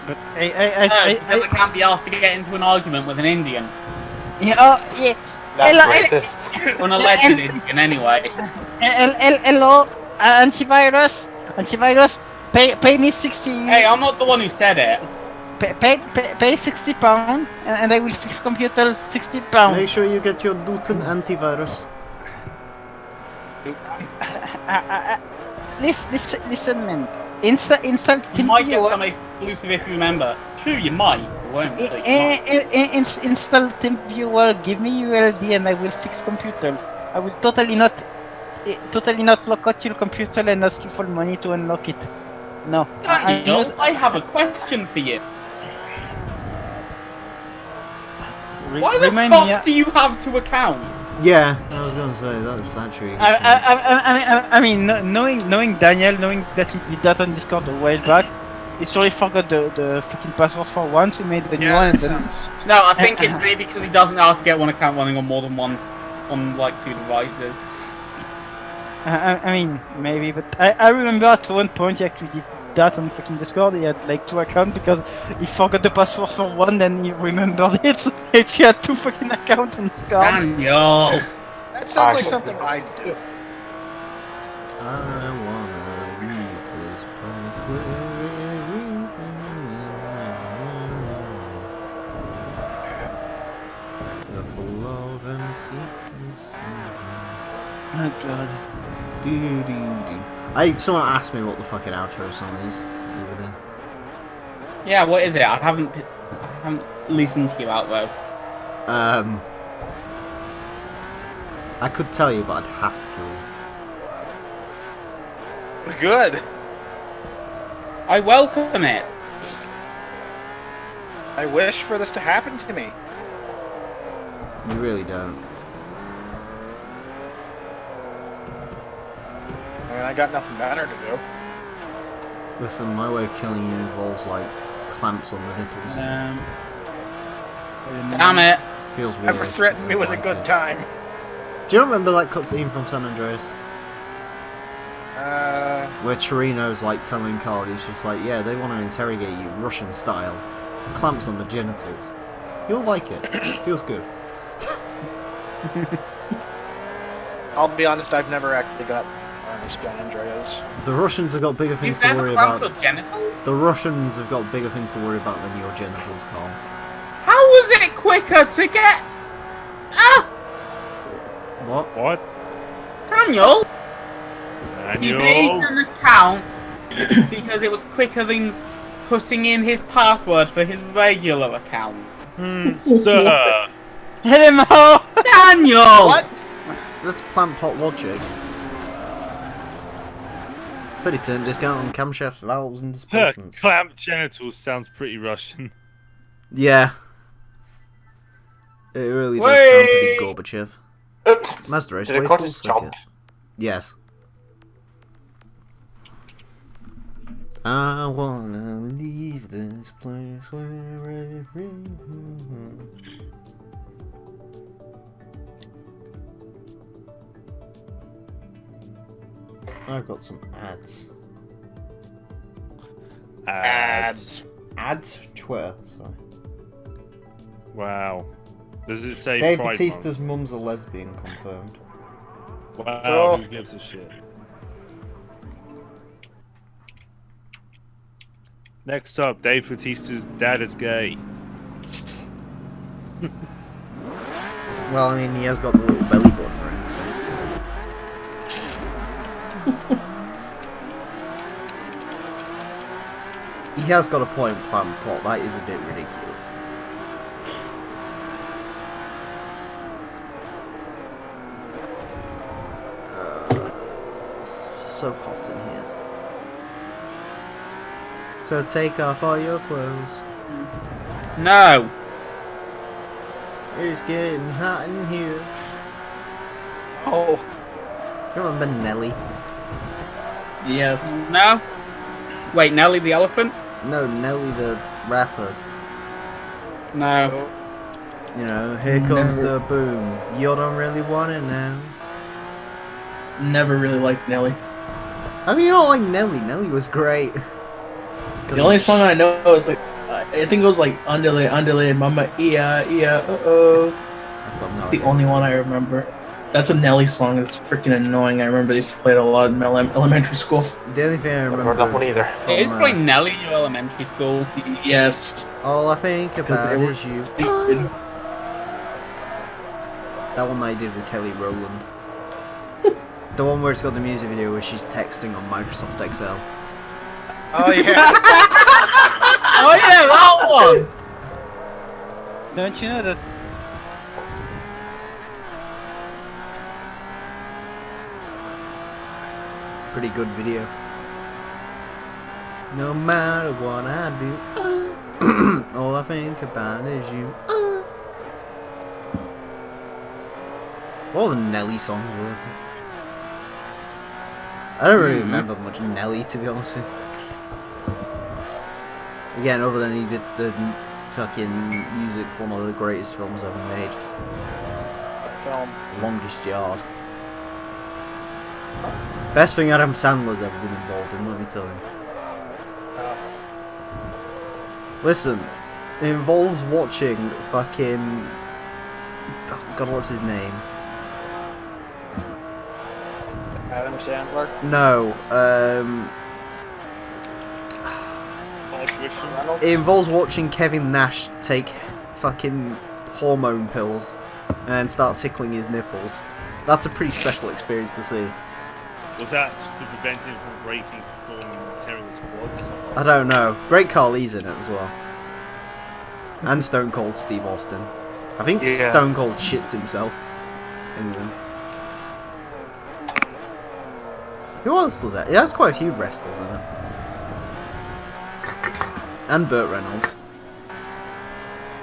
But Because I can't be asked to get into an argument with an Indian. Yeah, oh, yeah. That's racist. An alleged Indian, anyway. Hello, antivirus, pay me 60. Hey, I'm not the one who said it. Pay £60 and I will fix computer £60. Make sure you get your Newton antivirus. Listen, man. Install You might get TeamViewer. some exclusive if you remember. True, you might. You won't. So you might. Install TeamViewer. Give me ULD and I will fix computer. I will totally not lock out your computer and ask you for money to unlock it. No. Daniel, I have a question for you. Why the fuck do you have 2 accounts? Yeah, I was gonna say, that's actually... I mean, knowing Daniel, knowing that he did that on Discord a while back, he sorely forgot the fucking passwords for once. He made the new one and then... No, I think it's maybe because he doesn't know how to get one account running on more than one, on like 2 devices. I mean, maybe, but I remember at one point he actually did that on fucking Discord. He had like 2 accounts because he forgot the password for one, then he remembered it. And he had 2 fucking accounts on Discord. Daniel! That sounds like something I'd do. I wanna leave this place where everything full of emptiness. Oh god. Someone asked me what the fucking outro song is over there. Yeah, what is it? I haven't listened to you out though. I could tell you, but I'd have to kill you. Good. I welcome it. I wish for this to happen to me. You really don't. I mean, I got nothing better to do. Listen, my way of killing you involves like clamps on the nipples. Damn it. Feels weird. Never threatened me with a good time. Do you remember that cutscene from San Andreas? Where Torino's like telling Carl, he's just like, yeah, they want to interrogate you Russian style. Clamps on the genitals. You'll like it. Feels good. I'll be honest, I've never actually got San Andreas. The Russians have got bigger things You've to never worry clamped about. your genitals? The Russians have got bigger things to worry about than your genitals, Carl. How was it quicker to get... Ah! What? What? Daniel? He made Daniel? an account because it was quicker than putting in his password for his regular account. Sir. Hit him out! Daniel! What? That's plant pot logic. 30% discount on camshaft valves and displacements. Clamp genitals sounds pretty Russian. Yeah. It really does sound pretty Gorbachev. Mazda race Did it way cut full his circuit. jump? Yes. I wanna leave this place where everyone... I've got some ads. Ads. Ads? Twitter, sorry. Wow. Does it say Dave Pride Bautista's mum's a lesbian confirmed. Month? Wow, Oh. who gives a shit? Next up, Dave Bautista's dad is gay. Well, I mean, he has got the little belly button ring, so... He has got a point, Plant Pot. That is a bit ridiculous. So hot in here. So take off all your clothes. No. It's getting hot in here. Oh, You remember Nelly? Yes. No. Wait, Nelly the elephant? No, Nelly the rapper. No. You know, here comes Never. the boom. You don't really want it now. Never really liked Nelly. How can you not like Nelly? Nelly was great. The only song I know is like, I think it was like Underlay, Underlay, Mama, Ia, Ia, I've got no It's the idea. only one I remember. That's a Nelly song. It's freaking annoying. I remember they used to play it a lot in elementary school. The only thing I Never remember heard that one either. It is from, playing Nelly in your elementary school. Yes. all I think about they were is you. stupid. That one that I did with Kelly Rowland. The one where it's got the music video where she's texting on Microsoft Excel. oh yeah. Oh yeah, that one! Don't you know that? Pretty good video. No matter what I do, all I think about is you. What are the Nelly songs worth? I don't really remember much Nelly, to be honest with you. Again, other than he did the fucking music for one of the greatest films ever made, Film. Longest Yard. Best thing Adam Sandler's ever been involved in, let me tell you. Oh. Listen, it involves watching fucking... Oh God, what's his name? Adam Sandler. No, Reynolds. it involves watching Kevin Nash take fucking hormone pills and start tickling his nipples. That's a pretty special experience to see. Was that to prevent him from breaking from tearing his quads? I don't know. Great Carly's in it as well. And Stone Cold Steve Austin. I think Yeah. Stone Cold shits himself in them. Who else does that? It has quite a few wrestlers in it. And Burt Reynolds.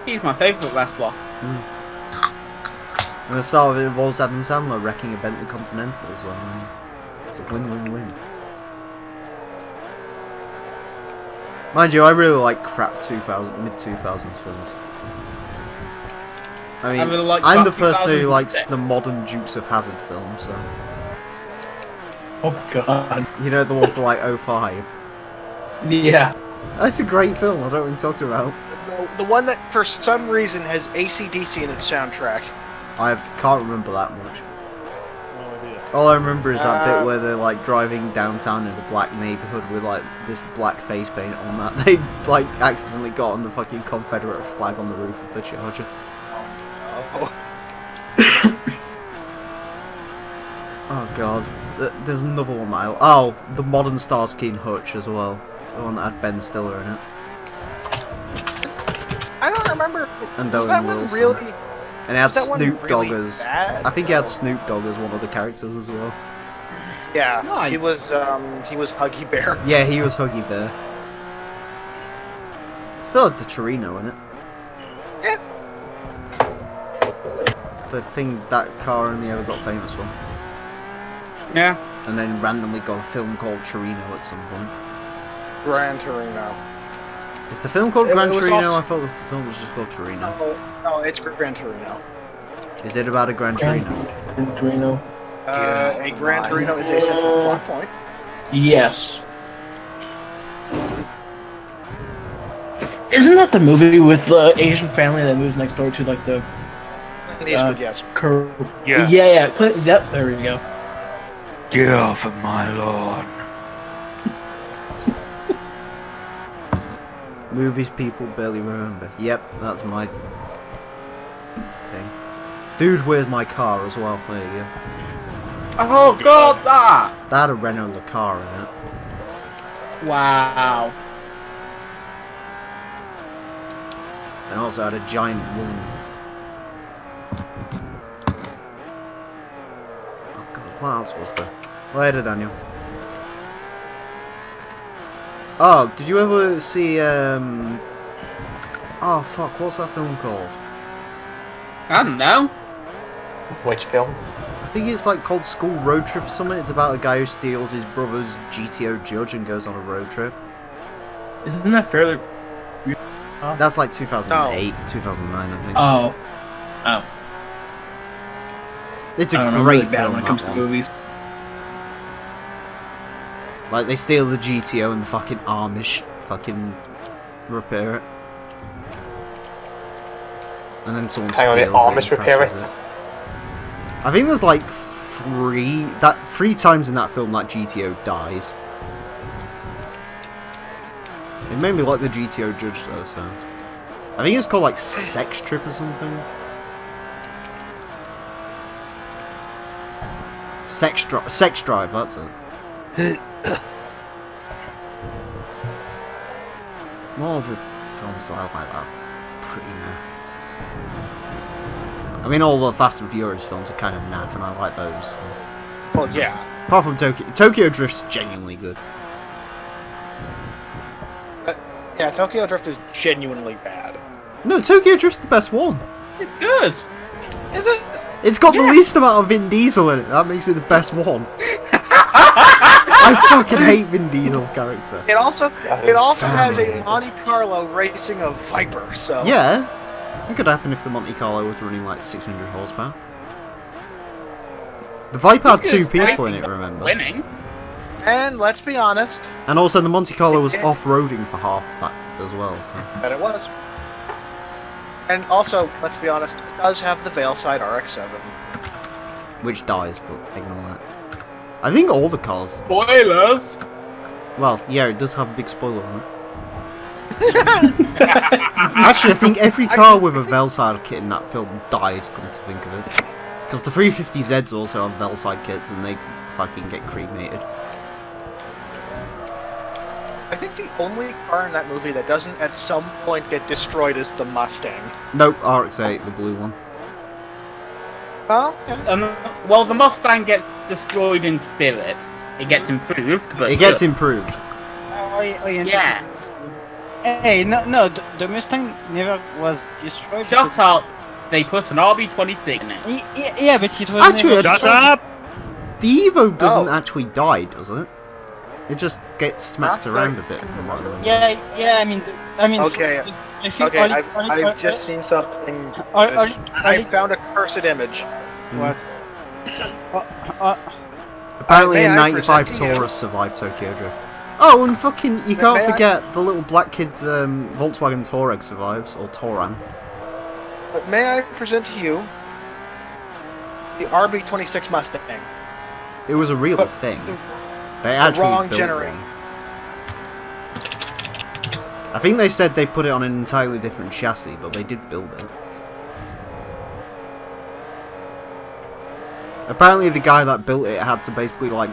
He's my favourite wrestler. And the start of it involves Adam Sandler wrecking a Bentley Continental, so it's a win-win-win. Mind you, I really like crap mid-2000s films. I mean, I really like I'm the crap person who 2000s likes tech. the modern Dukes of Hazzard film, so... Oh god. You know the one for like 05? Yeah. That's a great film, I don't know what you're talking about. The one that for some reason has AC/DC in its soundtrack. I can't remember that much. No idea. All I remember is that bit where they're like driving downtown in a black neighborhood with like this black face paint on that they like accidentally got on the fucking Confederate flag on the roof of the Charger. Oh. Oh god, there's another one that the modern Starsky and Hutch as well, the one that had Ben Stiller in it. remember. and Was Owen that one Wilson. really? And it had was that one Snoop Dogg really as. bad? I think he had Snoop Dogg as one of the characters as well. Yeah, Nice. he was Huggy Bear. Yeah, he was Huggy Bear. Still had the Torino in it. Yeah. The thing that car only ever got famous for. Yeah. And then randomly got a film called Torino at some point. Gran Torino. Is the film called It Gran was Torino? also- I thought the film was just called Torino. No, it's Gran Torino. Is it about a Gran Torino? Torino. A Gran Torino is a central plot point. Yes. Isn't that the movie with the Asian family that moves next door to like the Yes. Yeah. yeah. Yep, there we go. Get off of my lawn. Movies people barely remember. Yep, that's my thing. Dude, where's my car as well? There you go. Oh god, that! That had a Renault Le Car in it. Wow. And also had a giant woman. Oh god, what else was there? Later, Daniel. Oh, did you ever see, oh fuck, what's that film called? I don't know. Which film? I think it's like called School Road Trip or something. It's about a guy who steals his brother's GTO Judge and goes on a road trip. Isn't that fairly? That's like 2008, 2009, I think. Oh. It's a I don't know, I'm great really bad film, when it comes that to one. movies. Like, they steal the GTO and the fucking Amish fucking repair it. And then someone Hang on, the steals it and Amish repair crashes it? I think there's like three times in that film that GTO dies. It made me like the GTO Judge though, so... I think it's called like Sex Trip or something. Sex Drive, that's it. More of the films I like that. Pretty naff. I mean, all the Fast and Furious films are kind of naff, and I like those. So. Well, yeah. Apart from Tokyo Drift's genuinely good. Yeah, Tokyo Drift is genuinely bad. No, Tokyo Drift's the best one. It's good. Is it? It's got the least amount of Vin Diesel in it. That makes it the best one. I fucking hate Vin Diesel's character. It also has a fascinating. Monte Carlo racing a Viper, so... Yeah, it could happen if the Monte Carlo was running like 600 horsepower. The Viper had two people in it, remember? Winning. And let's be honest, And also the Monte Carlo was off-roading for half that as well, so... that it was. And also, let's be honest, it does have the Veilside RX-7. Which dies, but ignore that. I think all the cars... Spoilers. Well, yeah, it does have a big spoiler on it. Actually, I think every car with a Veilside kit in that film dies, come to think of it. Because the 350Zs also have Veilside kits and they fucking get cremated. I think the only car in that movie that doesn't at some point get destroyed is the Mustang. Nope, RX-8, the blue one. Oh, yeah. Well, the Mustang gets destroyed in spirit. It gets improved, but It gets improved. yeah. Hey, no, the Mustang never was destroyed. Shut up. They put an RB26 in it. Yeah, but it was Actually, never Shut destroyed. up! The Evo doesn't Oh. actually die, does it? It just gets smacked Not around a very- bit from what I remember. Yeah, I mean, Okay, I think Okay, I've just seen something. I found a cursed image. What? Apparently May a I 95 present to you- Taurus survived Tokyo Drift. Oh, and fucking, you can't May I- forget the little black kid's Volkswagen Touareg survives, or Touran. But may I present to you the RB26 Mustang? It was a real But thing. the- They actually wrong built generation. one. I think they said they put it on an entirely different chassis, but they did build it. Apparently the guy that built it had to basically like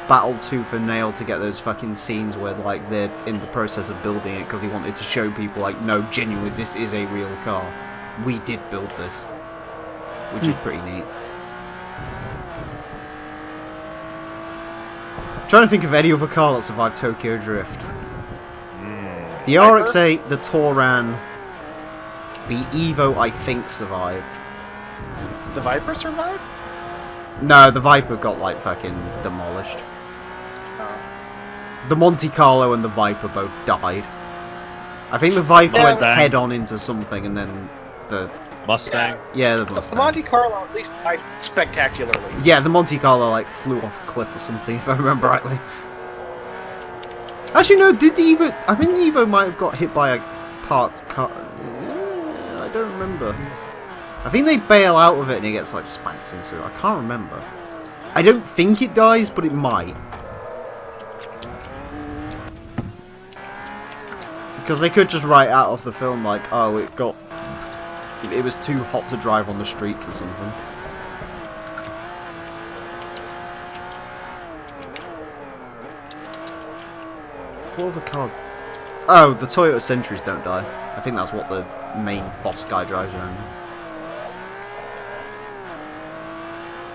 battle tooth and nail to get those fucking scenes where like they're in the process of building it because he wanted to show people like, no, genuinely, this is a real car. We did build this. Which is pretty neat. Trying to think of any other car that survived Tokyo Drift. The RX-8, the Touran, the Evo I think survived. The Viper survived? No, the Viper got like fucking demolished. The Monte Carlo and the Viper both died. I think the Viper went head on into something and then the... Mustang? Yeah, the The Mustang. Monte Carlo at least died spectacularly. Yeah, the Monte Carlo like flew off a cliff or something, if I remember rightly. Actually, no, did the Evo... I think the Evo might have got hit by a parked car... Yeah, I don't remember. I think they bail out of it and it gets like spanked into it. I can't remember. I don't think it dies, but it might. Because they could just write out of the film like, oh, it was too hot to drive on the streets or something. What other cars? Oh, the Toyota Centuries don't die. I think that's what the main boss guy drives around.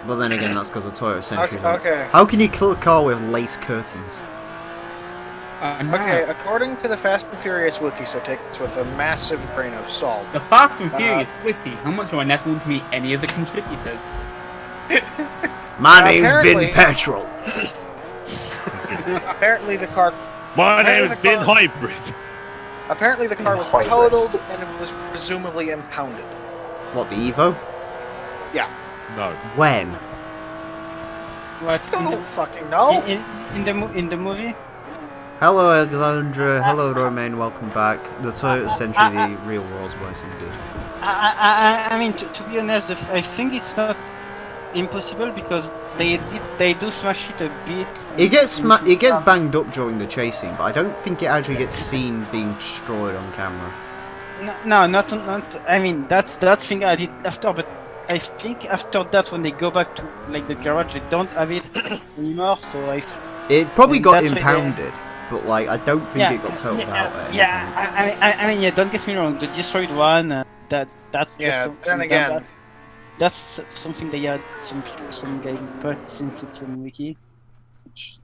But then again, that's because of Toyota Centuries. Okay. How can you kill a car with lace curtains? Okay, according to the Fast and Furious wiki, so take this with a massive grain of salt. The Fast and Furious wiki. How much do I never want to meet any of the contributors? My name's apparently- Vin Petrol. Apparently the car... My Apparently name's the Ben car- Hybrid. Apparently the car was Hybrid. totaled and it was presumably impounded. What, the Evo? No. When? What? I don't fucking know. In the movie? Hello, Alexandra. Hello, Romain. Welcome back. The Toyota Century, the real world's worst indeed. I mean, to be honest, I think it's not impossible because they do smash it a bit. It gets banged up during the chase scene, but I don't think it actually gets seen being destroyed on camera. No, not. I mean, that's thing I did after, but I think after that, when they go back to like the garage, they don't have it anymore. So It probably got that's why impounded, but like I don't think it got totaled out. At any point. I mean, yeah. Don't get me wrong. The destroyed one, that's just Yeah, something then again... that's something they had some guy put since it's on wiki. Which,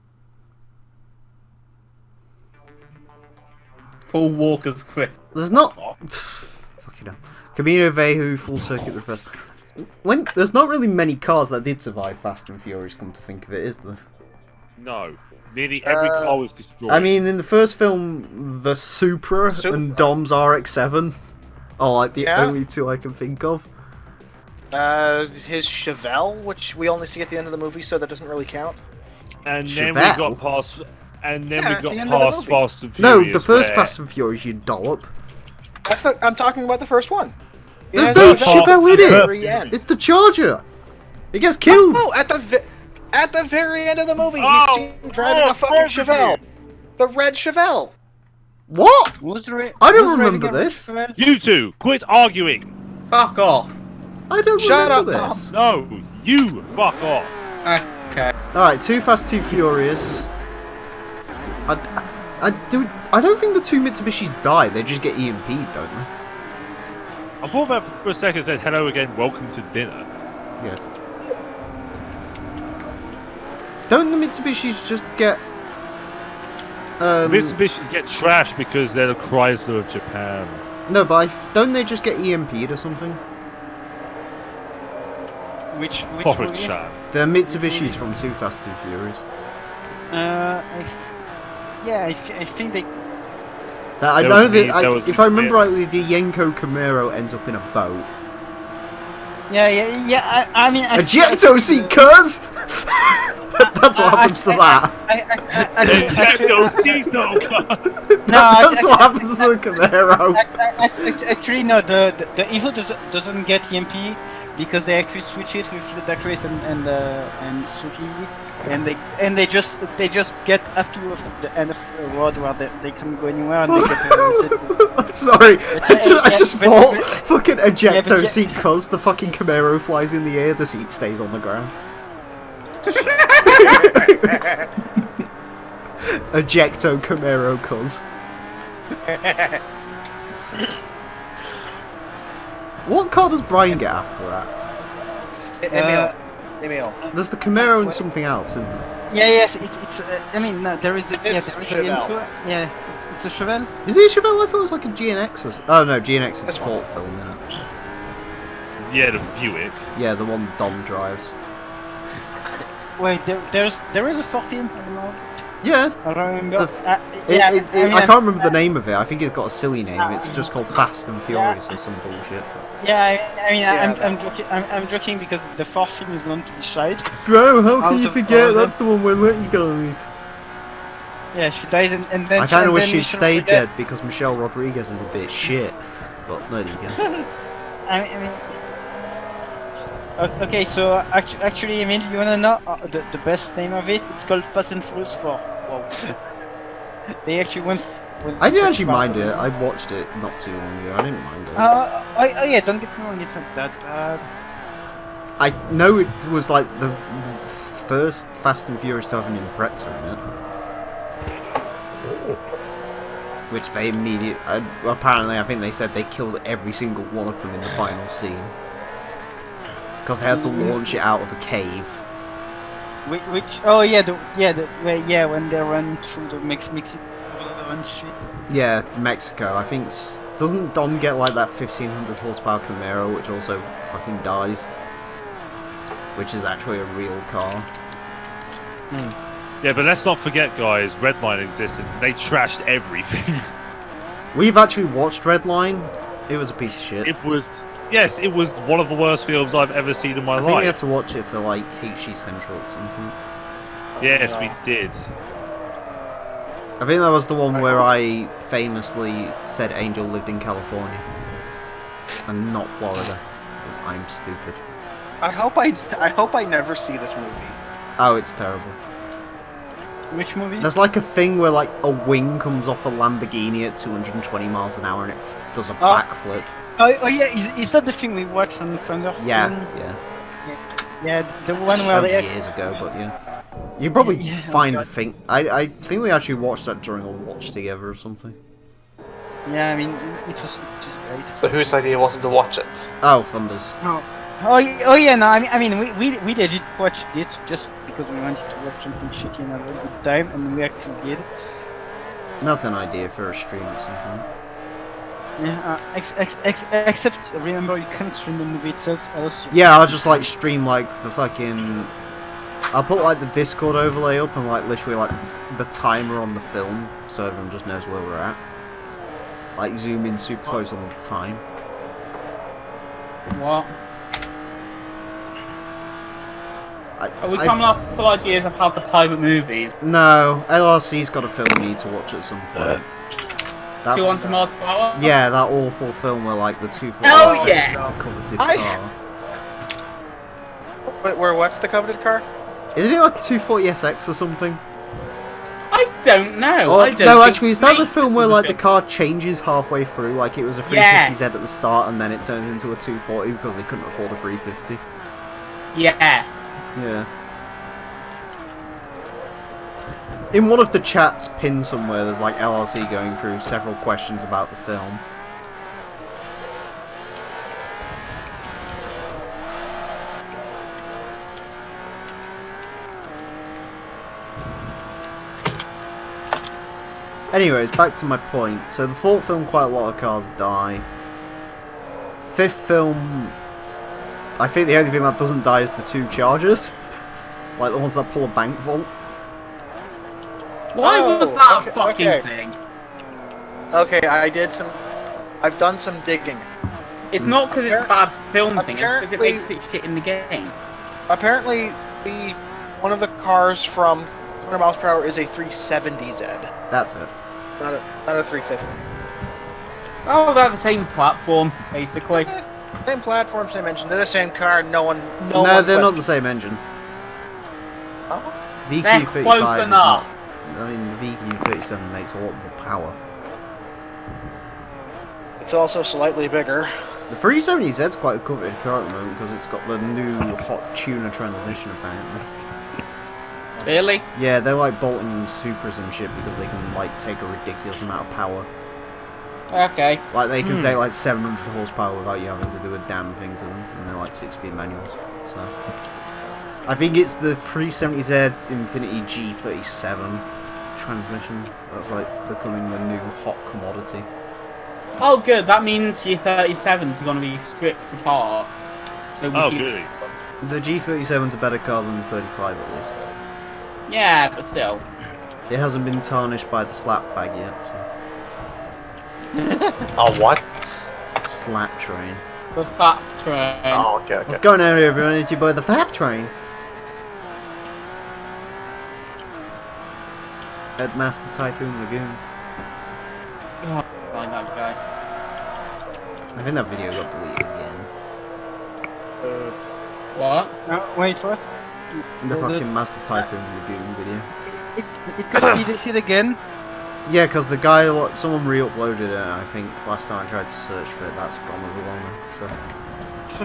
Paul Walker's Chris. There's not. Fucking hell. Camino Vehu full circuit reverse. There's not really many cars that did survive Fast and Furious. Come to think of it, is there? No. Nearly every car was destroyed. I mean, in the first film, the Supra and Dom's RX-7 are like the only two I can think of. His Chevelle, which we only see at the end of the movie, so that doesn't really count. and then Chevelle? we got past. And then Yeah, we at got the end of the past movie. Fast and No, Furious. the first where- Fast and Furious, you dollop. I'm talking about the first one. It There's has no a Chevelle Chevelle at in the it. very end. It's the Charger. It gets killed. Oh, at the very end of the movie, Oh, he's seen driving a fucking both of Chevelle. The red Chevelle. What? who's I don't remember this. You two, quit arguing. Fuck off. I don't Shut remember up, this. No, you fuck off. Okay. Alright, Too Fast, Too Furious. I don't think the two Mitsubishis die, they just get EMP'd, don't they? I thought that for a second said hello again, welcome to dinner. Yes. Don't the Mitsubishis just get... Mitsubishis get trashed because they're the Chrysler of Japan. No, but don't they just get EMP'd or something? Which Proper movie? chat. The Mitsubishis from Too Fast, Too Furious. I think they. That, I There know was the- there that, was if the I remember bit- rightly, the Yenko Camaro ends up in a boat. Yeah. I mean. Ejecto seat, cuz! That's what happens to that. That's what happens to the Camaro. Actually, no. The Evo doesn't get EMP because they actually switch it with Ludacris and Suki, and they just get up to the end of the road where they can't go anywhere and they get reset. Sorry, I just thought fucking ejecto yeah. seat, cuz the fucking Camaro flies in the air, the seat stays on the ground. Ejecto Camaro, cuz. What car does Brian get after that? Emile. There's the Camaro and something else, isn't there? Yeah, yes, it's. I mean, no, there is a. It's there is Chevelle. a Yenko. Yeah, it's a Chevelle. Is it a Chevelle? I thought it was like a GNX. Oh no, GNX is the This one. Ford film, isn't it? Yeah, the Buick. Yeah, the one Dom drives. Wait, there is a fourth film. I don't know. Yeah. I don't remember. The Yeah, I can't remember the name of it. I think it's got a silly name. It's just called Fast and Furious or some bullshit. Yeah, I'm joking. I'm joking because the fourth film is known to be shite. Bro, how can you forget? That's the one where Letty dies. Yeah, she dies and then. I kind of wish she'd Michelle stayed Rodriguez- dead because Michelle Rodriguez is a bit shit. But there you go. I mean. Okay, so actually, Emile, you wanna know the best name of it? It's called Fast and Furious 4. Wow. They actually went. I didn't actually mind it. I watched it not too long ago. I didn't mind it. Oh yeah, don't get me wrong, it's not that bad. I know it was like the first Fast and Furious to have an Impreza in it. Which they immediately... apparently, I think they said they killed every single one of them in the final scene. Because they had to launch it out of a cave. Which? Oh yeah, when they run through the Mexico and shit. Yeah, Mexico. I think... Doesn't Dom get like that 1500 horsepower Camaro, which also fucking dies? Which is actually a real car. Yeah, but let's not forget, guys, Redline existed. They trashed everything. We've actually watched Redline. It was a piece of shit. It was... Yes, it was one of the worst films I've ever seen in my I think we life. had to watch it for like HG Central at some point. Yes, we did. I think that was the one where I famously said Angel lived in California and not Florida because I'm stupid. I hope I never see this movie. Oh, it's terrible. Which movie? There's like a thing where like a wing comes off a Lamborghini at 220 miles an hour and it does a backflip. Oh yeah, is that the thing we watched on Thunder? Yeah. Yeah, the one where they. Years ago, but yeah. You probably find God. a thing. I think we actually watched that during a watch together or something. Yeah, I mean it was great. So whose idea was it to watch it? Oh, Thunders. No. Oh yeah, no. I mean we legit watched it just because we wanted to watch something shitty and have a good time, and we actually did. Not an idea for a stream at some point. Yeah, except remember you can't stream the movie itself. Else Yeah, I'll just like stream like the fucking... I'll put like the Discord overlay up and like literally like the timer on the film so everyone just knows where we're at. Like zoom in super close on the time. What? Are we coming up with ideas of how to pirate movies? No, LRC's got a film we need to watch at some point. That- 200 miles per hour? Yeah, that awful film where like the 240 Oh, is yeah! the coveted I- car. Where what's the coveted car? Isn't it like 240SX or something? I don't know. Or, I don't no, think actually, is that the we- film where like the car changes halfway through? Like it was a 350Z Yes. at the start and then it turns into a 240 because they couldn't afford a 350. Yeah. Yeah. In one of the chats pinned somewhere, there's like LRC going through several questions about the film. Anyways, back to my point. So the fourth film, quite a lot of cars die. Fifth film, I think the only thing that doesn't die is the two Chargers. Like the ones that pull a bank vault. Why Oh, was that a okay, fucking okay. thing? Okay, I've done some digging. It's not because it's a bad film thing, it's because it apparently- makes it shit in the game. Apparently, one of the cars from 200 miles per hour is a 370Z, That's it. not a 350. Oh, they're the same platform, basically. Same platform, same engine. They're the same car. No one No, they're not the questions- same engine. Oh? They're VQ35 close is enough. not. I mean, the VQ37 makes a lot more power. It's also slightly bigger. The 370Z's quite a coveted car at the moment because it's got the new hot tuner transmission apparently. Really? Yeah, they're like bolting Supras and shit because they can like take a ridiculous amount of power. Okay. Like they can take like 700 horsepower without you having to do a damn thing to them, and they're like 6-speed manuals. So I think it's the 370Z Infinity G37 transmission that's like becoming the new hot commodity. Oh, good. That means your 37's going to be stripped apart. So we Oh, see- good. The G37's a better car than the 35 at least. Yeah, but still. It hasn't been tarnished by the slap fag yet. So. Oh, what? Slap train. The fat train. Oh, okay, okay. What's going on here, everyone? Did you buy the fab train? Headmaster Typhoon Lagoon. Oh, I like that guy. I think that video got deleted again. What? Wait, what? The fucking Master Typhoon Lagoon video. It got deleted again. Yeah, because the guy, someone re-uploaded it, and I think last time I tried to search for it, that's gone as well now. So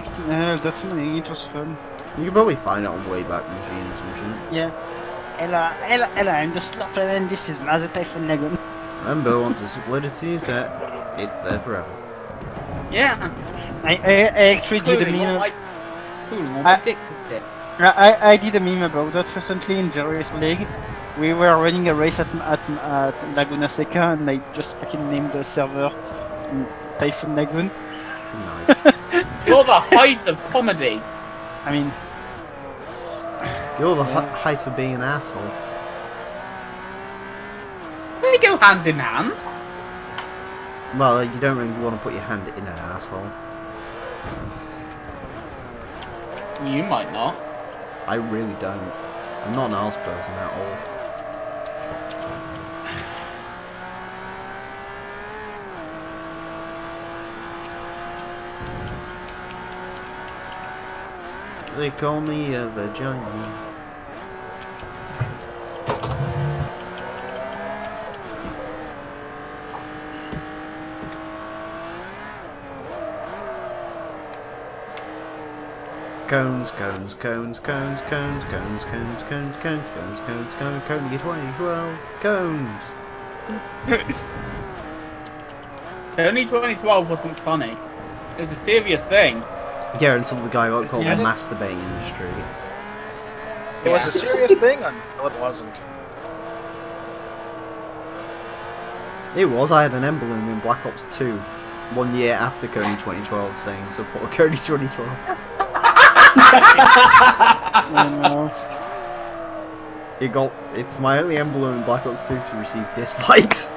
Fucking hell, that's annoying. It was fun. you can probably find it on Wayback Machine or some shit. Yeah. Hello, I'm the Slapper and this is Master Typhoon Lagoon. Remember, once it's uploaded to the internet, it's there forever. Yeah. I actually did a meme. I did a meme about that recently in the race league. We were running a race at Laguna Seca, and I just fucking named the server Typhoon Lagoon. Nice. You're the height of comedy. I mean, You're the height of being an asshole. They go hand in hand. Well, like, you don't really want to put your hand in an asshole. You might not. I really don't. I'm not an arse person at all. They call me a vagina. Cones, cones, cones, cones, cones, cones, cones, cones, cones, cones, cones, cones, Coney 2012, cones. Only 2012 wasn't funny. It was a serious thing. Yeah, until the guy got called Yeah. masturbating in the street. It was a serious thing until it wasn't. It was. I had an emblem in Black Ops 2 1 year after Coney 2012 saying support Coney 2012. It's my only emblem in Black Ops 2 to receive dislikes.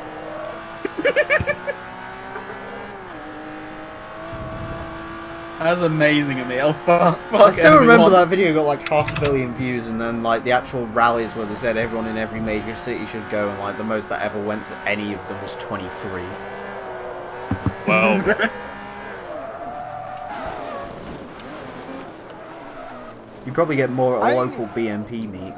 That's amazing, Emile. Fuck I still remember everyone. that video got like 500 million views, and then like the actual rallies where they said everyone in every major city should go, and like the most that ever went to any of them was 23. Well, You probably get more at a I- local BMP meet.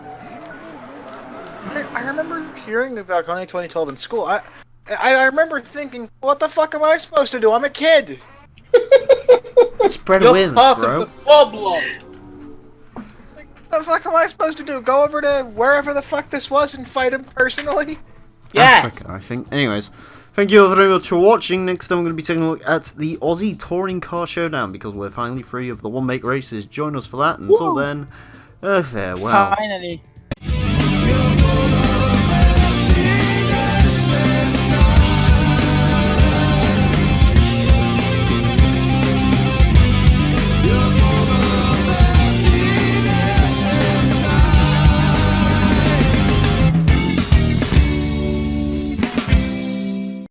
I remember hearing about Coney 2012 in school. I remember thinking, what the fuck am I supposed to do? I'm a kid. Spread You're wins, part bro. of the problem. What the fuck am I supposed to do? Go over to wherever the fuck this was and fight him personally? Yes. Africa, I think. Anyways, thank you all very much for watching. Next time I'm going to be taking a look at the Aussie Touring Car Showdown because we're finally free of the one-make races. Join us for that. Until then, farewell. finally.